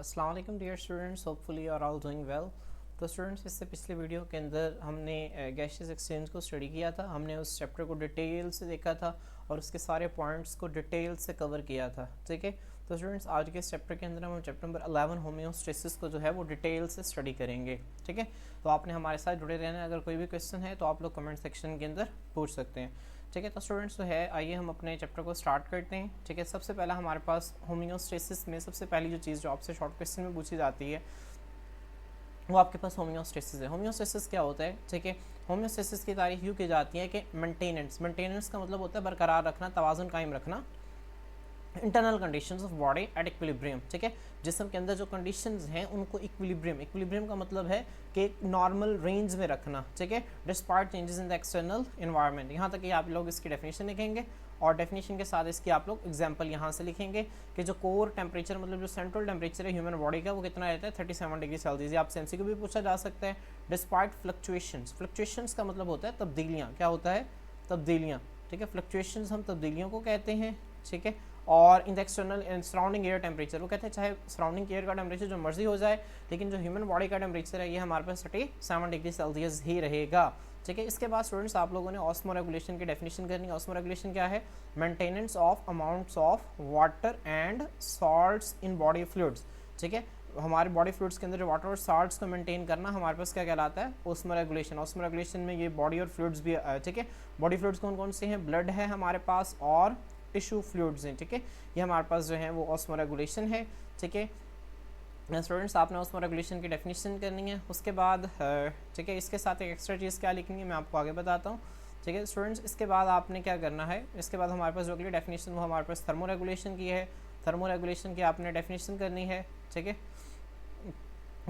अस्सलाम वालेकुम dear students, hopefully are all doing well. तो स्टूडेंट्स, इससे पिछले वीडियो के अंदर हमने गैसियस एक्सचेंज को स्टडी किया था। हमने उस चैप्टर को डिटेल से देखा था और उसके सारे पॉइंट्स को डिटेल से कवर किया था। ठीक है, तो स्टूडेंट्स आज के इस चैप्टर के अंदर हम चैप्टर नंबर 11 होम्योस्टेसिस को जो है वो डिटेल से स्टडी करेंगे। ठीक है, तो आपने हमारे साथ जुड़े रहना है। अगर कोई भी क्वेश्चन है तो आप लोग कमेंट सेक्शन के अंदर पूछ सकते हैं। ठीक है, तो स्टूडेंट्स जो है आइए हम अपने चैप्टर को स्टार्ट करते हैं। ठीक है, सबसे पहला हमारे पास होम्योस्टेसिस में सबसे पहली जो चीज़ जो आपसे शॉर्ट क्वेश्चन में पूछी जाती है वो आपके पास होम्योस्टेसिस है। होम्योस्टेसिस क्या होता है? ठीक है, होम्योस्टेसिस की तारीफ यूँ की जाती है कि मेंटेनेंस का मतलब होता है बरकरार रखना, तवाज़ुन कायम रखना internal conditions of body at equilibrium. ठीक है, जिस्म के अंदर जो कंडीशंस हैं उनको इक्विलिब्रियम का मतलब है कि नॉर्मल रेंज में रखना। ठीक है, despite changes in the external environment. यहाँ तक कि आप लोग इसकी डेफिनेशन लिखेंगे और डेफिनेशन के साथ इसकी आप लोग एग्जांपल यहाँ से लिखेंगे कि जो कोर टेम्परेचर मतलब जो सेंट्रल टेम्परेचर है ह्यूमन बॉडी का वो कितना रहता है 37 डिग्री सेल्सियस। आपसे एमसीक्यू भी पूछा जा सकता है। डिस्पाइट फ्लक्चुएशंस का मतलब होता है तब्दीलियाँ। क्या होता है? तब्दीलियाँ। ठीक है, फ्लक्चुएशंस हम तब्दीलियों को कहते हैं। ठीक है, और in the external and surrounding air temperature, वो कहते हैं चाहे सराउंडिंग एयर का टेम्परेचर जो मर्जी हो जाए लेकिन जो ह्यूमन बॉडी का टेम्परेचर है ये हमारे पास 37 डिग्री सेल्सियस ही रहेगा। ठीक है, इसके बाद स्टूडेंट्स आप लोगों ने ऑस्मो रेगुलेशन की डेफिनेशन करनी है। ऑस्मो रेगुलेशन क्या है? Maintenance of amounts of water and salts in body fluids. ठीक है, हमारे बॉडी फ्लूइड्स के अंदर जो वाटर और साल्ट्स को मेंटेन करना हमारे पास क्या कहलाता है? Osmo regulation. ऑस्मो रेगुलेशन में ये बॉडी और फ्लूइड्स भी ठीक है, बॉडी फ्लूइड्स कौन कौन से हैं? ब्लड है हमारे पास और टिश्यू फ्लूइड्स हैं। ठीक है, ये हमारे पास जो है वो ऑस्मो रेगुलेशन है। ठीक है स्टूडेंट्स, आपने ऑस्मो रेगुलेशन की डेफिनेशन करनी है। उसके बाद ठीक है, इसके साथ एक एक्स्ट्रा चीज़ क्या लिखनी है मैं आपको आगे बताता हूँ। ठीक है स्टूडेंट्स, इसके बाद आपने क्या करना है, इसके बाद हमारे पास जो अगली डेफिनेशन वो हमारे पास थर्मो रेगुलेशन की है। थर्मो रेगुलेशन की आपने डेफिनेशन करनी है। ठीक है,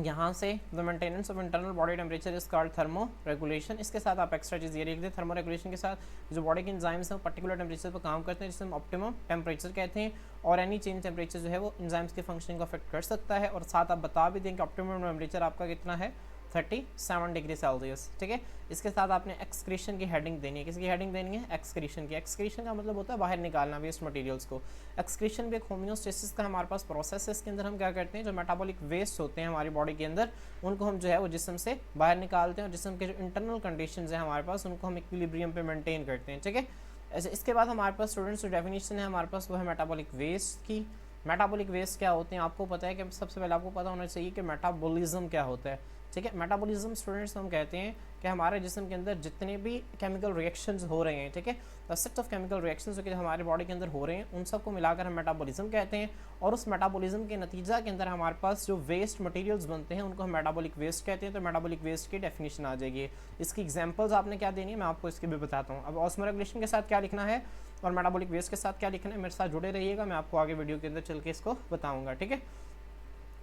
यहाँ से the maintenance of internal body temperature is called thermo regulation. इसके साथ आप एक्स्ट्रा चीज़ ये लिख दें, थर्मो रेगुलेशन के साथ जो बॉडी के एंजाइम्स हैं वो पर्टिकुलर टेम्परेचर पर काम करते हैं जिसे हम ऑप्टिमम टेम्परेचर कहते हैं। और एनी चेंज टेम्परेचर जो है वो एंजाइम्स के फंक्शनिंग को अफेक्ट कर सकता है। और साथ आप बता भी दें कि ऑप्टिमम टेम्परेचर आपका कितना है? 37 डिग्री सेल्सियस। ठीक है, इसके साथ आपने एक्सक्रीशन की हेडिंग देनी है। किसकी हेडिंग देनी है? एक्सक्रीशन की। एक्सक्रीशन का मतलब होता है बाहर निकालना वेस्ट मटेरियल्स को। एक्सक्रीशन भी एक होम्योस्टेसिस का हमारे पास प्रोसेस है। इसके अंदर हम क्या करते हैं, जो मेटाबॉलिक वेस्ट होते हैं हमारी बॉडी के अंदर उनको हम जो है वो जिस्म से बाहर निकालते हैं और जिस्म के जो इंटरनल कंडीशंस हैं हमारे पास उनको हम इक्विलिब्रियम पे मेंटेन करते हैं। ठीक है, ऐसे इसके बाद हमारे पास स्टूडेंट्स जो डेफिनेशन है हमारे पास वो है मेटाबॉलिक वेस्ट की। मेटाबॉलिक वेस्ट क्या होते हैं आपको पता है कि सबसे पहले आपको पता होना चाहिए कि मेटाबॉलिज्म क्या होता है। ठीक है, मेटाबॉलिज्म स्टूडेंट्स हम कहते हैं कि हमारे जिस्म के अंदर जितने भी केमिकल रिएक्शंस हो रहे हैं, ठीक है, the set of chemical reactions जो कि हमारे बॉडी के अंदर हो रहे हैं उन सबको मिलाकर हम मेटाबॉलिज्म कहते हैं। और उस मेटाबॉलिज्म के नतीजा के अंदर हमारे पास जो वेस्ट मटेरियल्स बनते हैं उनको हम मेटाबॉलिक वेस्ट कहते हैं। तो मेटाबॉलिक वेस्ट की डेफिनेशन आ जाएगी। इसकी एग्जांपल्स आपने क्या देनी है मैं आपको इसके भी बताता हूँ। अब ऑस्मो रेगुलेशन के साथ क्या लिखना है और मेटाबॉलिक वेस्ट के साथ क्या लिखना है, मेरे साथ जुड़े रहिएगा, मैं आपको आगे वीडियो के अंदर चल के इसको बताऊँगा। ठीक है,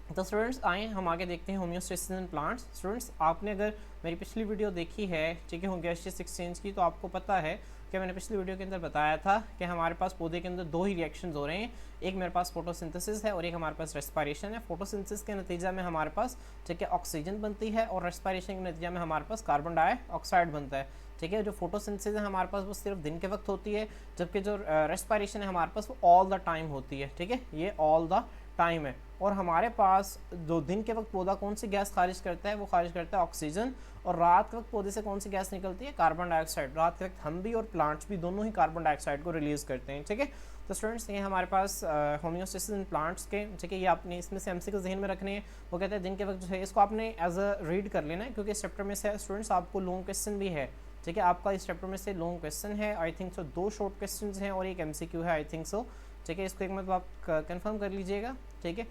तो स्टूडेंट्स आए हम आगे देखते हैं होम्योस्टेसिस इन प्लांट्स। स्टूडेंट्स, आपने अगर मेरी पिछली वीडियो देखी है, ठीक है, गैसियस एक्सचेंज की, तो आपको पता है कि मैंने पिछली वीडियो के अंदर बताया था कि हमारे पास पौधे के अंदर दो ही रिएक्शंस हो रहे हैं। एक मेरे पास फोटोसिंथेसिस है और एक हमारे पास रेस्पिरेशन है। फोटोसिंथेसिस के नतीजा में हमारे पास ठीक है ऑक्सीजन बनती है और रेस्पिरेशन के नतीजा में हमारे पास कार्बन डाइऑक्साइड बनता है। ठीक है, जो फोटोसिंथेसिस है हमारे पास वो सिर्फ दिन के वक्त होती है, जबकि जो रेस्पिरेशन है हमारे पास वो ऑल द टाइम होती है। ठीक है, ये ऑल द टाइम है। और हमारे पास जो दिन के वक्त पौधा कौन सी गैस खारिज करता है, वो खारिज करता है ऑक्सीजन। और रात के वक्त पौधे से कौन सी गैस निकलती है? Carbon dioxide. रात के वक्त हम भी और प्लांट्स भी दोनों ही कार्बन डाइऑक्साइड को रिलीज करते हैं। ठीक है, तो स्टूडेंट्स ये हमारे पास होम्योस्टेसिस इन प्लांट्स के, ठीक है, ये आपने इसमें से एमसीक्यू जहन में रखने हैं। वो कहते हैं दिन के वक्त जो है इसको आपने एज अ रीड कर लेना है क्योंकि इस चैप्टर में से स्टूडेंट्स आपको लॉन्ग क्वेश्चन भी है। ठीक है, आपका इस चैप्टर में से लॉन्ग क्वेश्चन है, I think so 2 short question हैं और एक एमसीक्यू है, आई थिंक सो। ठीक है, इसको एक मतलब आप कंफर्म कर लीजिएगा। ठीक है,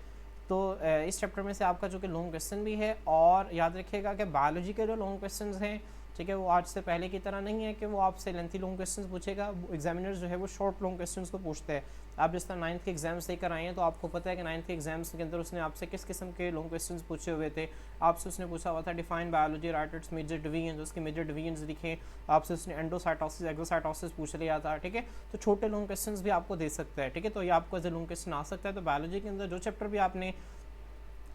तो इस चैप्टर में से आपका जो कि लॉन्ग क्वेश्चन भी है। और याद रखिएगा कि बायोलॉजी के जो लॉन्ग क्वेश्चन हैं, ठीक है, वो आज से पहले की तरह नहीं है कि वो आपसे लेंथी लॉन्ग क्वेश्चंस पूछेगा। एग्जामिनर्स जो है वो शॉर्ट लॉन्ग क्वेश्चंस को पूछते हैं। आप जिस तरह 9th के एग्जाम्स देकर आए हैं तो आपको पता है कि 9th के एग्जाम्स के अंदर उसने आपसे किस किस्म के लॉन्ग क्वेश्चंस पूछे हुए थे। आपसे उसने पूछा हुआ था define biology, right it's major division, उसके मेजर डिवीजन्स लिखे। आपसे उसने एंडोसाइटोसिस, एक्सोसाइटोसिस पूछ लिया था। ठीक है, तो छोटे लॉन्ग क्वेश्चंस भी आपको दे सकता है। ठीक है, तो ये आपको एज ए लॉन्ग क्वेश्चन आ सकता है। तो बायोलॉजी के अंदर जो चैप्टर भी आपने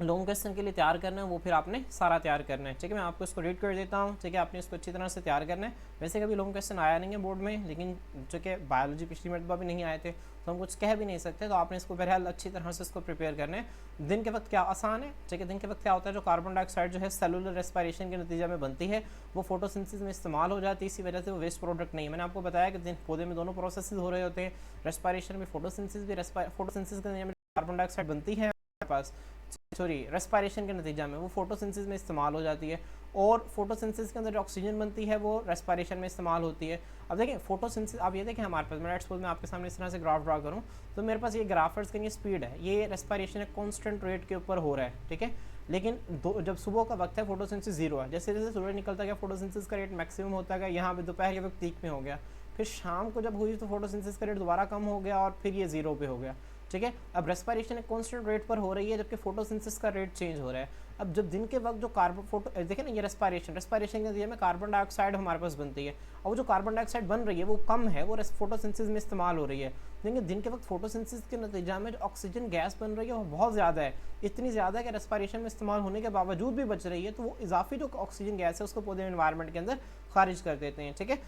लॉन्ग क्वेश्चन के लिए तैयार करना है वो फिर आपने सारा तैयार करना है। ठीक है, मैं आपको इसको रीड कर देता हूँ। ठीक है, आपने इसको अच्छी तरह से तैयार करना है। वैसे कभी लॉन्ग क्वेश्चन आया नहीं है बोर्ड में, लेकिन जो कि बायोलॉजी पिछली मरतबा भी नहीं आए थे तो हम कुछ कह भी नहीं सकते, तो आपने इसको बहरहाल अच्छी तरह से इसको प्रिपेयर करना है। दिन के वक्त क्या आसान है। ठीक है, दिन के वक्त क्या होता है, जो कार्बन डाइऑक्साइड जो है सेलुलर रेस्पिरेशन के नतीजे में बनती है वो फोटोसिंथेसिस में इस्तेमाल हो जाती है, इसी वजह से वो वेस्ट प्रोडक्ट नहीं है। मैंने आपको बताया कि दिन पौधे में दोनों प्रोसेस हो रहे होते हैं, रेस्पिरेशन में फोटोसिंथेसिस भी, फोटोसिंथेसिस के नतीजे में कार्बन डाइऑक्साइड बनती है हमारे पास, सॉरी रेस्पिरेशन के नतीजा में वो फोटोसिंथेसिस में इस्तेमाल हो जाती है, और फोटोसिंथेसिस के अंदर जो ऑक्सीजन बनती है वो रेस्पिरेशन में इस्तेमाल होती है। अब देखिए फोटोसिंथेसिस, आप ये देखें हमारे पास, मैं लेट्स सपोज मैं आपके सामने इस तरह से ग्राफ ड्रा करूँ, तो मेरे पास ये ग्राफर्स का ये स्पीड है, ये रेस्पिरेशन एक कॉन्स्टेंट रेट के ऊपर हो रहा है। ठीक है, लेकिन जब सुबह का वक्त है फोटोसिंथेसिस जीरो है, जैसे जैसे सूरज निकलता गया फोटोसिंथेसिस का रेट मैक्सिमम होता गया, यहाँ पे दोपहर के वक्त पीक में हो गया, फिर शाम को जब हुई तो फोटोसिंथेसिस का रेट दोबारा कम हो गया और फिर ये जीरो पे हो गया। ठीक है, अब रेस्पिरेशन एक कांस्टेंट रेट पर हो रही है जबकि फोटोसिंथेसिस का रेट चेंज हो रहा है। अब जब दिन के वक्त जो कार्बन फोटो देखें ना, ये रेस्पिरेशन के नतीजे में कार्बन डाइऑक्साइड हमारे पास बनती है, और वो जो कार्बन डाइऑक्साइड बन रही है वो कम है, वो फोटोसिंथेसिस में इस्तेमाल हो रही है। लेकिन दिन के वक्त फोटोसिंथेसिस के नतीजा में जो ऑक्सीजन गैस बन रही है वो बहुत ज़्यादा है, इतनी ज़्यादा है कि रेस्पिरेशन में इस्तेमाल होने के बावजूद भी बच रही है, तो वो इजाफी जो ऑक्सीजन गैस है उसको पौधे एनवायरनमेंट के अंदर खारिज कर देते हैं। ठीक है,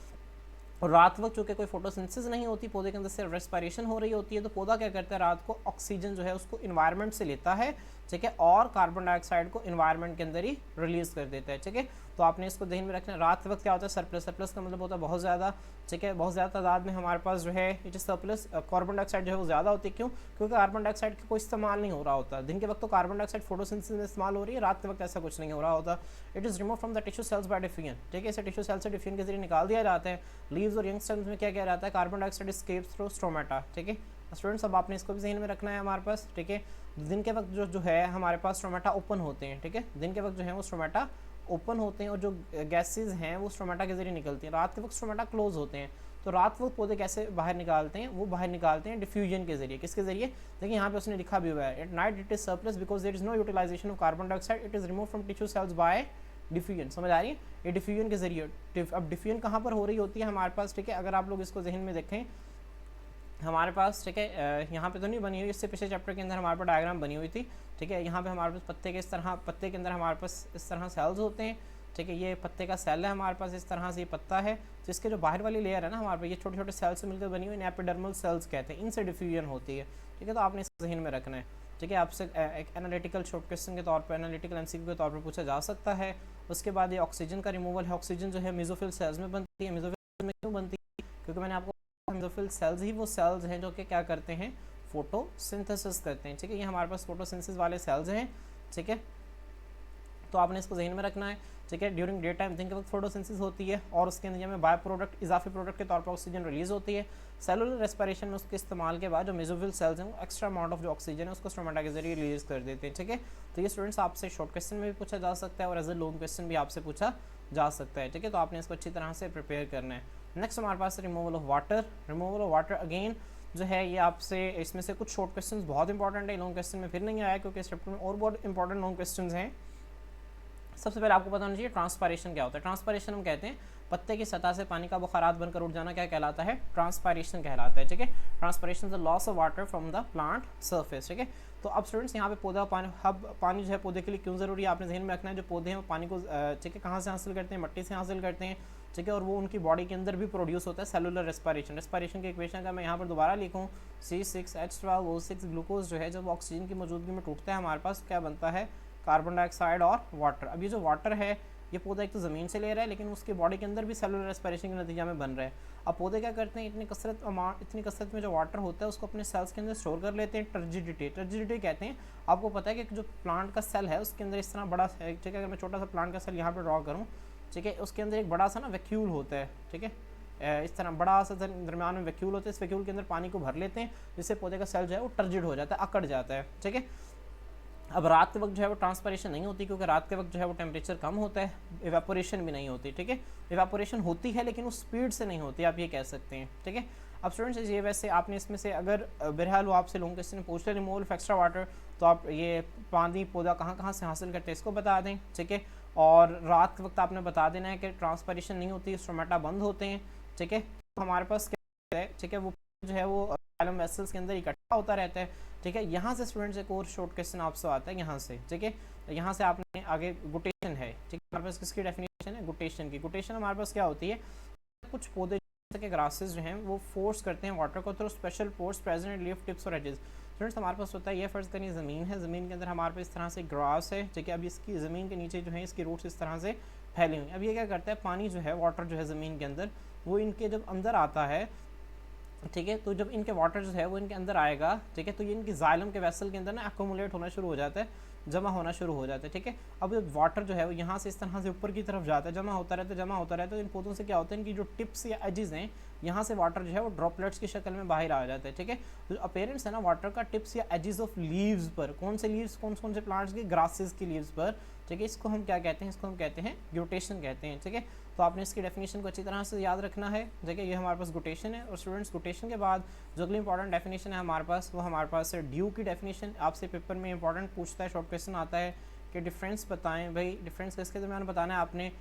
और रात वक्त चूँकि कोई फोटोसिंथेसिस नहीं होती, पौधे के अंदर सिर्फ रेस्पिरेशन हो रही होती है, तो पौधा क्या करता है, रात को ऑक्सीजन जो है उसको इन्वायरमेंट से लेता है। ठीक है, और कार्बन डाइऑक्साइड को इन्वायरमेंट के अंदर ही रिलीज कर देता है। ठीक है, तो आपने इसको ध्यान में रखना है। रात वक्त क्या होता है, सरप्लस, सरप्लस का मतलब होता है बहुत ज़्यादा। ठीक है, बहुत ज़्यादा तादाद में हमारे पास जो है ये सरप्लस कार्बन डाइऑक्साइड जो है वो ज़्यादा होती है। क्यों? क्योंकि कार्बन डाइऑक्साइड का कोई इस्तेमाल नहीं हो रहा होता। दिन के वक्त तो कार्बन डाइऑक्साइड फोटोसिंथेसिस में इस्तेमाल हो रही है, रात के वक्त ऐसा कुछ नहीं हो रहा होता। It is remove from the tissue cells by diffusion. ठीक है, इसे टिश्यू सेल से डिफ्यूजन के जरिए निकाल दिया जाता है। लीव्स और यंग स्टेम्स में क्या क्या रहता है, carbon dioxide escapes through stomata. ठीक है स्टूडेंट्स, अब आपने इसको भी ज़हन में रखना है हमारे पास। ठीक है, दिन के वक्त जो है हमारे पास स्टोमेटा ओपन होते हैं। ठीक है, दिन के वक्त जो है वो स्टोमेटा ओपन होते हैं और जो गैसेज हैं वो स्टोमेटा के जरिए निकलती हैं। रात के वक्त स्टोमेटा क्लोज होते हैं। तो रात वक्त पौधे कैसे बाहर निकालते हैं, वो बाहर निकालते हैं डिफ्यूजन के जरिए। किसके जरिए? देखिए यहाँ पे उसने लिखा भी हुआ है, at night it is surplus because there is no utilisation of carbon dioxide, it is remove from tissue cells by diffusion. समझ आ रही है? ये डिफ्यूजन के जरिए। अब डिफ्यूजन कहाँ पर हो रही होती है हमारे पास? ठीक है, अगर आप लोग इसको जहन में देखें हमारे पास, ठीक है यहाँ पे तो नहीं बनी हुई, इससे पिछले चैप्टर के अंदर हमारे पास डायग्राम बनी हुई थी। ठीक है, यहाँ पे हमारे पास पत्ते के इस तरह, पत्ते के अंदर हमारे पास इस तरह सेल्स होते हैं। ठीक है, ये पत्ते का सेल है हमारे पास, इस तरह से ये पत्ता है, तो इसके जो बाहर वाली लेयर है ना हमारे पास, ये छोटे छोटे सेल्स से मिलकर बनी हुई एपिडर्मल सेल्स कहते हैं, इनसे डिफ्यूजन होती है। ठीक है, तो आपने इसको जहन में रखना है। ठीक है, आपसे एक एनालिटिकल शॉर्ट क्वेश्चन के तौर पर, एनालिटिकल एमसीक्यू के तौर पर पूछा जा सकता है। उसके बाद ये ऑक्सीजन का रिमूवल है, ऑक्सीजन जो है मेसोफिल सेल्स में बनती है। मेसोफिल में क्यों बनती है? क्योंकि मैंने आपको मेसोफिल सेल्स ही वो सेल्स हैं जो कि क्या करते हैं, फोटोसिंथेसिस करते हैं। ठीक है, ये हमारे पास फोटोसिंथेसिस वाले सेल्स हैं। ठीक है, तो आपने इसको जहन में रखना है। ठीक है, ड्यूरिंग डे टाइम दिन के वक्त फोटोसिंथेसिस होती है और उसके अंदर में बाय प्रोडक्ट, इजाफी प्रोडक्ट के तौर पर ऑक्सीजन रिलीज होती है। सेलुलर रेस्पिरेशन में उसके इस्तेमाल के बाद जो मेसोफिल सेल्स हैं वो एक्स्ट्रा अमाउंट ऑफ जो ऑक्सीजन है उसको स्टोमेटा के जरिए रिलीज कर देते हैं। ठीक है, तो ये स्टूडेंट्स आपसे शॉर्ट क्वेश्चन में भी पूछा जा सकता है और एज ए लॉन्ग क्वेश्चन भी आपसे पूछा जा सकता है। ठीक है, तो आपने इसको अच्छी तरह से प्रिपेयर करना है। नेक्स्ट हमारे पास removal of water. Removal of water again जो है ये आपसे, इसमें से कुछ शॉर्ट क्वेश्चंस बहुत इंपॉर्टेंट है, लॉन्ग क्वेश्चन में फिर नहीं आया क्योंकि इस चैप्टर में और बहुत इंपॉर्टेंट लॉन्ग क्वेश्चंस हैं। सबसे पहले आपको पता होना चाहिए ट्रांसपायरेशन क्या होता है। ट्रांसपायरेशन हम कहते हैं पत्ते की सतह से पानी का बुखारात बनकर उठ जाना, क्या कहलाता है? ट्रांसपायरेशन कहलाता है। ठीक है, transpiration the loss of water from the plant surface. ठीक है, तो अब स्टूडेंट्स यहाँ पे पौधा पानी, अब पानी जो है पौधे के लिए क्यों ज़रूरी है आपने ध्यान में रखना है। जो पौधे हैं वो पानी को ठीक है कहाँ से हासिल करते हैं? मिट्टी से हासिल करते हैं। ठीक है, और वो उनकी बॉडी के अंदर भी प्रोड्यूस होता है सेलुलर रेस्पिरेशन। रेस्पिरेशन की इक्वेशन अगर मैं यहाँ पर दोबारा लिखूँ, C6H12O6 ग्लूकोज जो है जब ऑक्सीजन की मौजूदगी में टूटता है हमारे पास क्या बनता है? कार्बन डाइऑक्साइड और वाटर। अब ये जो वाटर है ये पौधा एक तो ज़मीन से ले रहा है लेकिन उसके बॉडी के अंदर भी सेलुलर रेस्पिरेशन के नतीजा में बन रहा है। अब पौधे क्या करते हैं, इतनी कसरत में जो वाटर होता है उसको अपने सेल्स के अंदर स्टोर कर लेते हैं। टर्जिडिटी कहते हैं। आपको पता है कि जो प्लांट का सेल है उसके अंदर इस तरह बड़ा, ठीक है अगर मैं छोटा सा प्लांट का सेल यहाँ पर ड्रॉ करूँ, ठीक है उसके अंदर एक बड़ा सा ना वैक्यूल होता है। ठीक है, इस तरह बड़ा सा दरमियान में वैक्यूल होता है। इस वैक्यूल के अंदर पानी को भर लेते हैं जिससे पौधे का सेल जो है वो टर्जिड हो जाता है, अकड़ जाता है। ठीक है, अब रात के वक्त जो है वो ट्रांसपायरेशन नहीं होती क्योंकि रात के वक्त जो है वो टेम्परेचर कम होता है, इवेपोरेशन भी नहीं होती। ठीक है, इवेपोरेशन होती है लेकिन उस स्पीड से नहीं होती, आप ये कह सकते हैं। ठीक है, अब स्टूडेंट्स ये वैसे आपने इसमें से अगर बहरहाल वो आपसे लॉन्ग क्वेश्चन पूछ ले रिमूवल ऑफ एक्स्ट्रा वाटर, तो आप ये पानी पौधा कहाँ कहाँ से हासिल करते हैं इसको बता दें। ठीक है, और रात के वक्त आपने बता देना है कि ट्रांसपायरेशन नहीं होती, स्टोमेटा बंद होते हैं। ठीक है, तो हमारे पास क्या है, ठीक है वो जो है वो जाइलम वेसल्स के अंदर इकट्ठा होता रहता है। ठीक है, यहाँ से स्टूडेंट्स एक और शॉर्ट क्वेश्चन आपसे आता है यहाँ से। ठीक है, यहाँ से आपने आगे गुटेशन है। ठीक है, हमारे पास किसकी डेफिनेशन है? गुटेशन की। गुटेशन हमारे पास क्या होती है? कुछ पौधे के ग्रासेस जो हैं वो फोर्स करते हैं वाटर को through special pores present at leaf tips और एजेस। स्टूडेंट्स हमारे पास होता है, ये फर्ज करिए ज़मीन है, ज़मीन के अंदर हमारे पास इस तरह से ग्रास है। ठीक है, अब इसकी ज़मीन के नीचे जो है इसकी रूट्स इस तरह से फैली हुई। अब ये क्या करता है, पानी जो है, वाटर जो है ज़मीन के अंदर, वो इनके जब अंदर आता है, ठीक है, तो जब इनके वाटर जो है वो इनके अंदर आएगा, ठीक है, तो ये इनकी जाइलम के वेसल के अंदर ना एक्यूमुलेट होना शुरू हो जाता है, जमा होना शुरू हो जाता है। ठीक है, अब वाटर जो है वो यहाँ से इस तरह से ऊपर की तरफ जाता है, जमा होता रहता है, जमा होता रहता है। तो इन पौधों से क्या होता है, इनकी जो टिप्स या एजेस हैं, यहाँ से वाटर जो है वो ड्रॉपलेट्स की शक्ल में बाहर आ जाता है। ठीक है, तो अपेरेंस है ना वाटर का टिप्स या एजेस ऑफ लीव्स पर, कौन से लीव्स, कौन से प्लांट्स के, ग्रासेस की लीव्स पर। ठीक है, इसको हम क्या कहते हैं? इसको हम कहते हैं ग्यूटेशन कहते हैं। ठीक है, तो आपने इसकी डेफिनेशन को अच्छी तरह से याद रखना है। ठीक है, ये हमारे पास गुटेशन है। और स्टूडेंट्स गुटेशन के बाद जो अगली इंपॉर्टेंट डेफिनेशन है हमारे पास, वो हमारे पास है ड्यू की डेफिनेशन। आपसे पेपर में इंपॉर्टेंट पूछता है, शॉर्ट क्वेश्चन आता है कि डिफरेंस बताएं भाई, डिफरेंस किसके दरमियान बताना है आपने।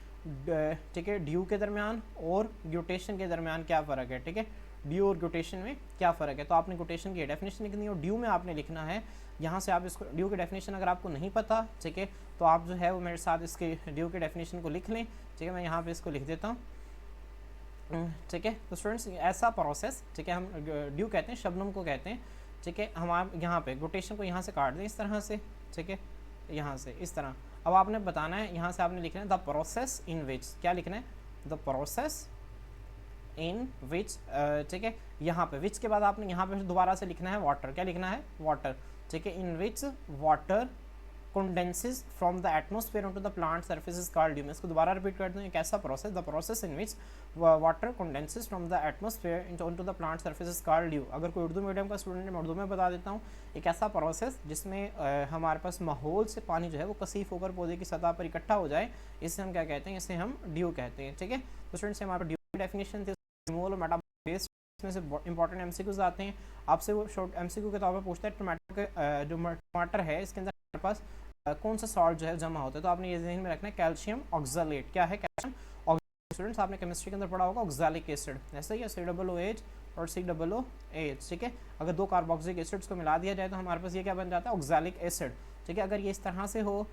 ठीक है, ड्यू के दरमियान और ग्यूटेशन के दरमियान क्या फ़र्क है। ठीक है, ड्यू और ग्यूटेशन में क्या फ़र्क है, तो आपने ग्यूटेशन की डेफिनेशन लिखनी है और ड्यू में आपने लिखना है। यहाँ से आप इसको ड्यू की डेफिनेशन अगर आपको नहीं पता, ठीक है, तो आप जो है वो मेरे साथ इसके ड्यू की डेफिनेशन को लिख लें। ठीक है, मैं यहाँ पे इसको लिख देता हूँ। ठीक है, तो स्टूडेंट्स ऐसा प्रोसेस, ठीक है, हम ड्यू कहते हैं, शबनम को कहते हैं। ठीक है, हम आप यहाँ पे गुटेशन को यहाँ से काट दें इस तरह से। ठीक है, यहाँ से इस तरह। अब आपने बताना है, यहाँ से आपने लिखना है द प्रोसेस इन विच, क्या लिखना है? द प्रोसेस इन विच। ठीक है, यहाँ पे विच के बाद आपने यहाँ पे दोबारा से लिखना है वाटर, क्या लिखना है? वाटर। ठीक है, in which water condenses from the atmosphere onto the plant surface is called dew। मैं इसको दोबारा रिपीट कर दूँ, एक ऐसा process, the process in which water condenses from the atmosphere onto the plant surface is called dew। अगर कोई Urdu medium का स्टूडेंट है, मैं उर्दू में बता देता हूँ, एक ऐसा प्रोसेस जिसमें हमारे पास माहौल से पानी जो है वो कसीफ होकर पौधे की सतह पर इकट्ठा हो जाए, इसे हम क्या कहते हैं? इसे हम ड्यू कहते हैं। ठीक है, तो स्टूडेंट्स हमारे ड्यू की डेफिनेशन थी, रिमूवल और मेटाबॉलिक वेस्ट। इसमें से इंपॉर्टेंट एमसीक्यूज आते हैं, आपसे वो शॉर्ट एमसीक्यू के तौर पर पूछता है टमाटर के जो टमाटर है इसके अंदर हमारे पास कौन सा सॉल्ट जो है जमा होता है, तो आपने ये ज़हन में रखना है कैल्शियम ऑक्सलेट। क्या है? Calcium oxalate. स्टूडेंट्स आपने केमिस्ट्री के अंदर पढ़ा होगा ऑक्सैलिक एसिड, ऐसा ही है, COOH और COOH। ठीक है, अगर दो कार्बोक्सिलिक एसिड्स को मिला दिया जाए तो हमारे पास ये क्या बन जाता है? Oxalic acid. ठीक है, अगर ये इस तरह से हो,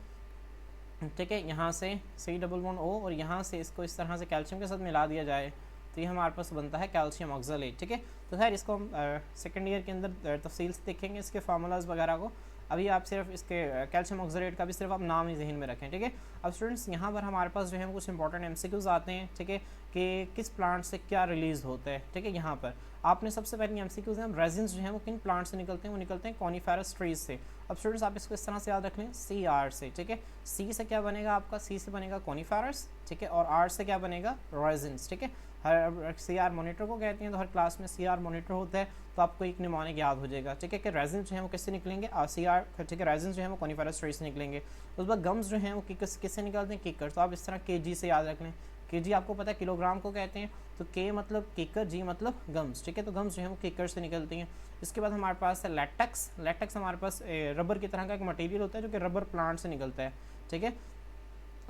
ठीक है, यहाँ से COO और यहाँ से इसको इस तरह से कैल्शियम के साथ मिला दिया जाए तो ये हमारे पास बनता है कैल्शियम ऑक्सलेट। ठीक है, तो खैर इसको हम सेकेंड ईयर के अंदर तफसील से देखेंगे, इसके फार्मूलाज वगैरह को। अभी आप सिर्फ इसके कैल्शियम ऑक्सलेट का भी सिर्फ आप नाम ही जहन में रखें। ठीक है, अब स्टूडेंट्स यहाँ पर हमारे पास जो है कुछ इंपॉर्टेंट एमसीक्यूज आते हैं। ठीक है, कि किस प्लांट से क्या रिलीज होता है। ठीक है, यहाँ पर आपने सबसे पहले एमसीक्यूज हैं, रेजिन्स जो हैं वो किन प्लांट से निकलते हैं? वो निकलते हैं कॉनिफेरस ट्रीज से। अब स्टूडेंट्स आप इसको इस तरह से याद रख लें, CR से। ठीक है, C से क्या बनेगा आपका? C से बनेगा कॉनिफेरस। ठीक है, और R से क्या बनेगा? रेजिन्स। ठीक है, हर CR मॉनिटर को कहते हैं, तो हर क्लास में CR मॉनिटर होता है, तो आपको एक निमोनिक याद हो जाएगा। ठीक है, कि रेजिन जो है वो किससे निकलेंगे? CR। ठीक है, रेजिन जो है वो कॉनिफेरस ट्री से निकलेंगे। उसके बाद गम्स जो हैं वो किससे निकलते हैं? किकर। तो आप इस तरह KG से याद रख लें, KG आपको पता है किलोग्राम को कहते हैं, तो K मतलब किकर, G मतलब गम्स। ठीक है, तो गम्स जो है वो किकर से निकलती हैं। इसके बाद हमारे पास है लैटेक्स। लैटेक्स हमारे पास रबर की तरह का एक मटेरियल होता है जो कि रबर प्लांट से निकलता है। ठीक है,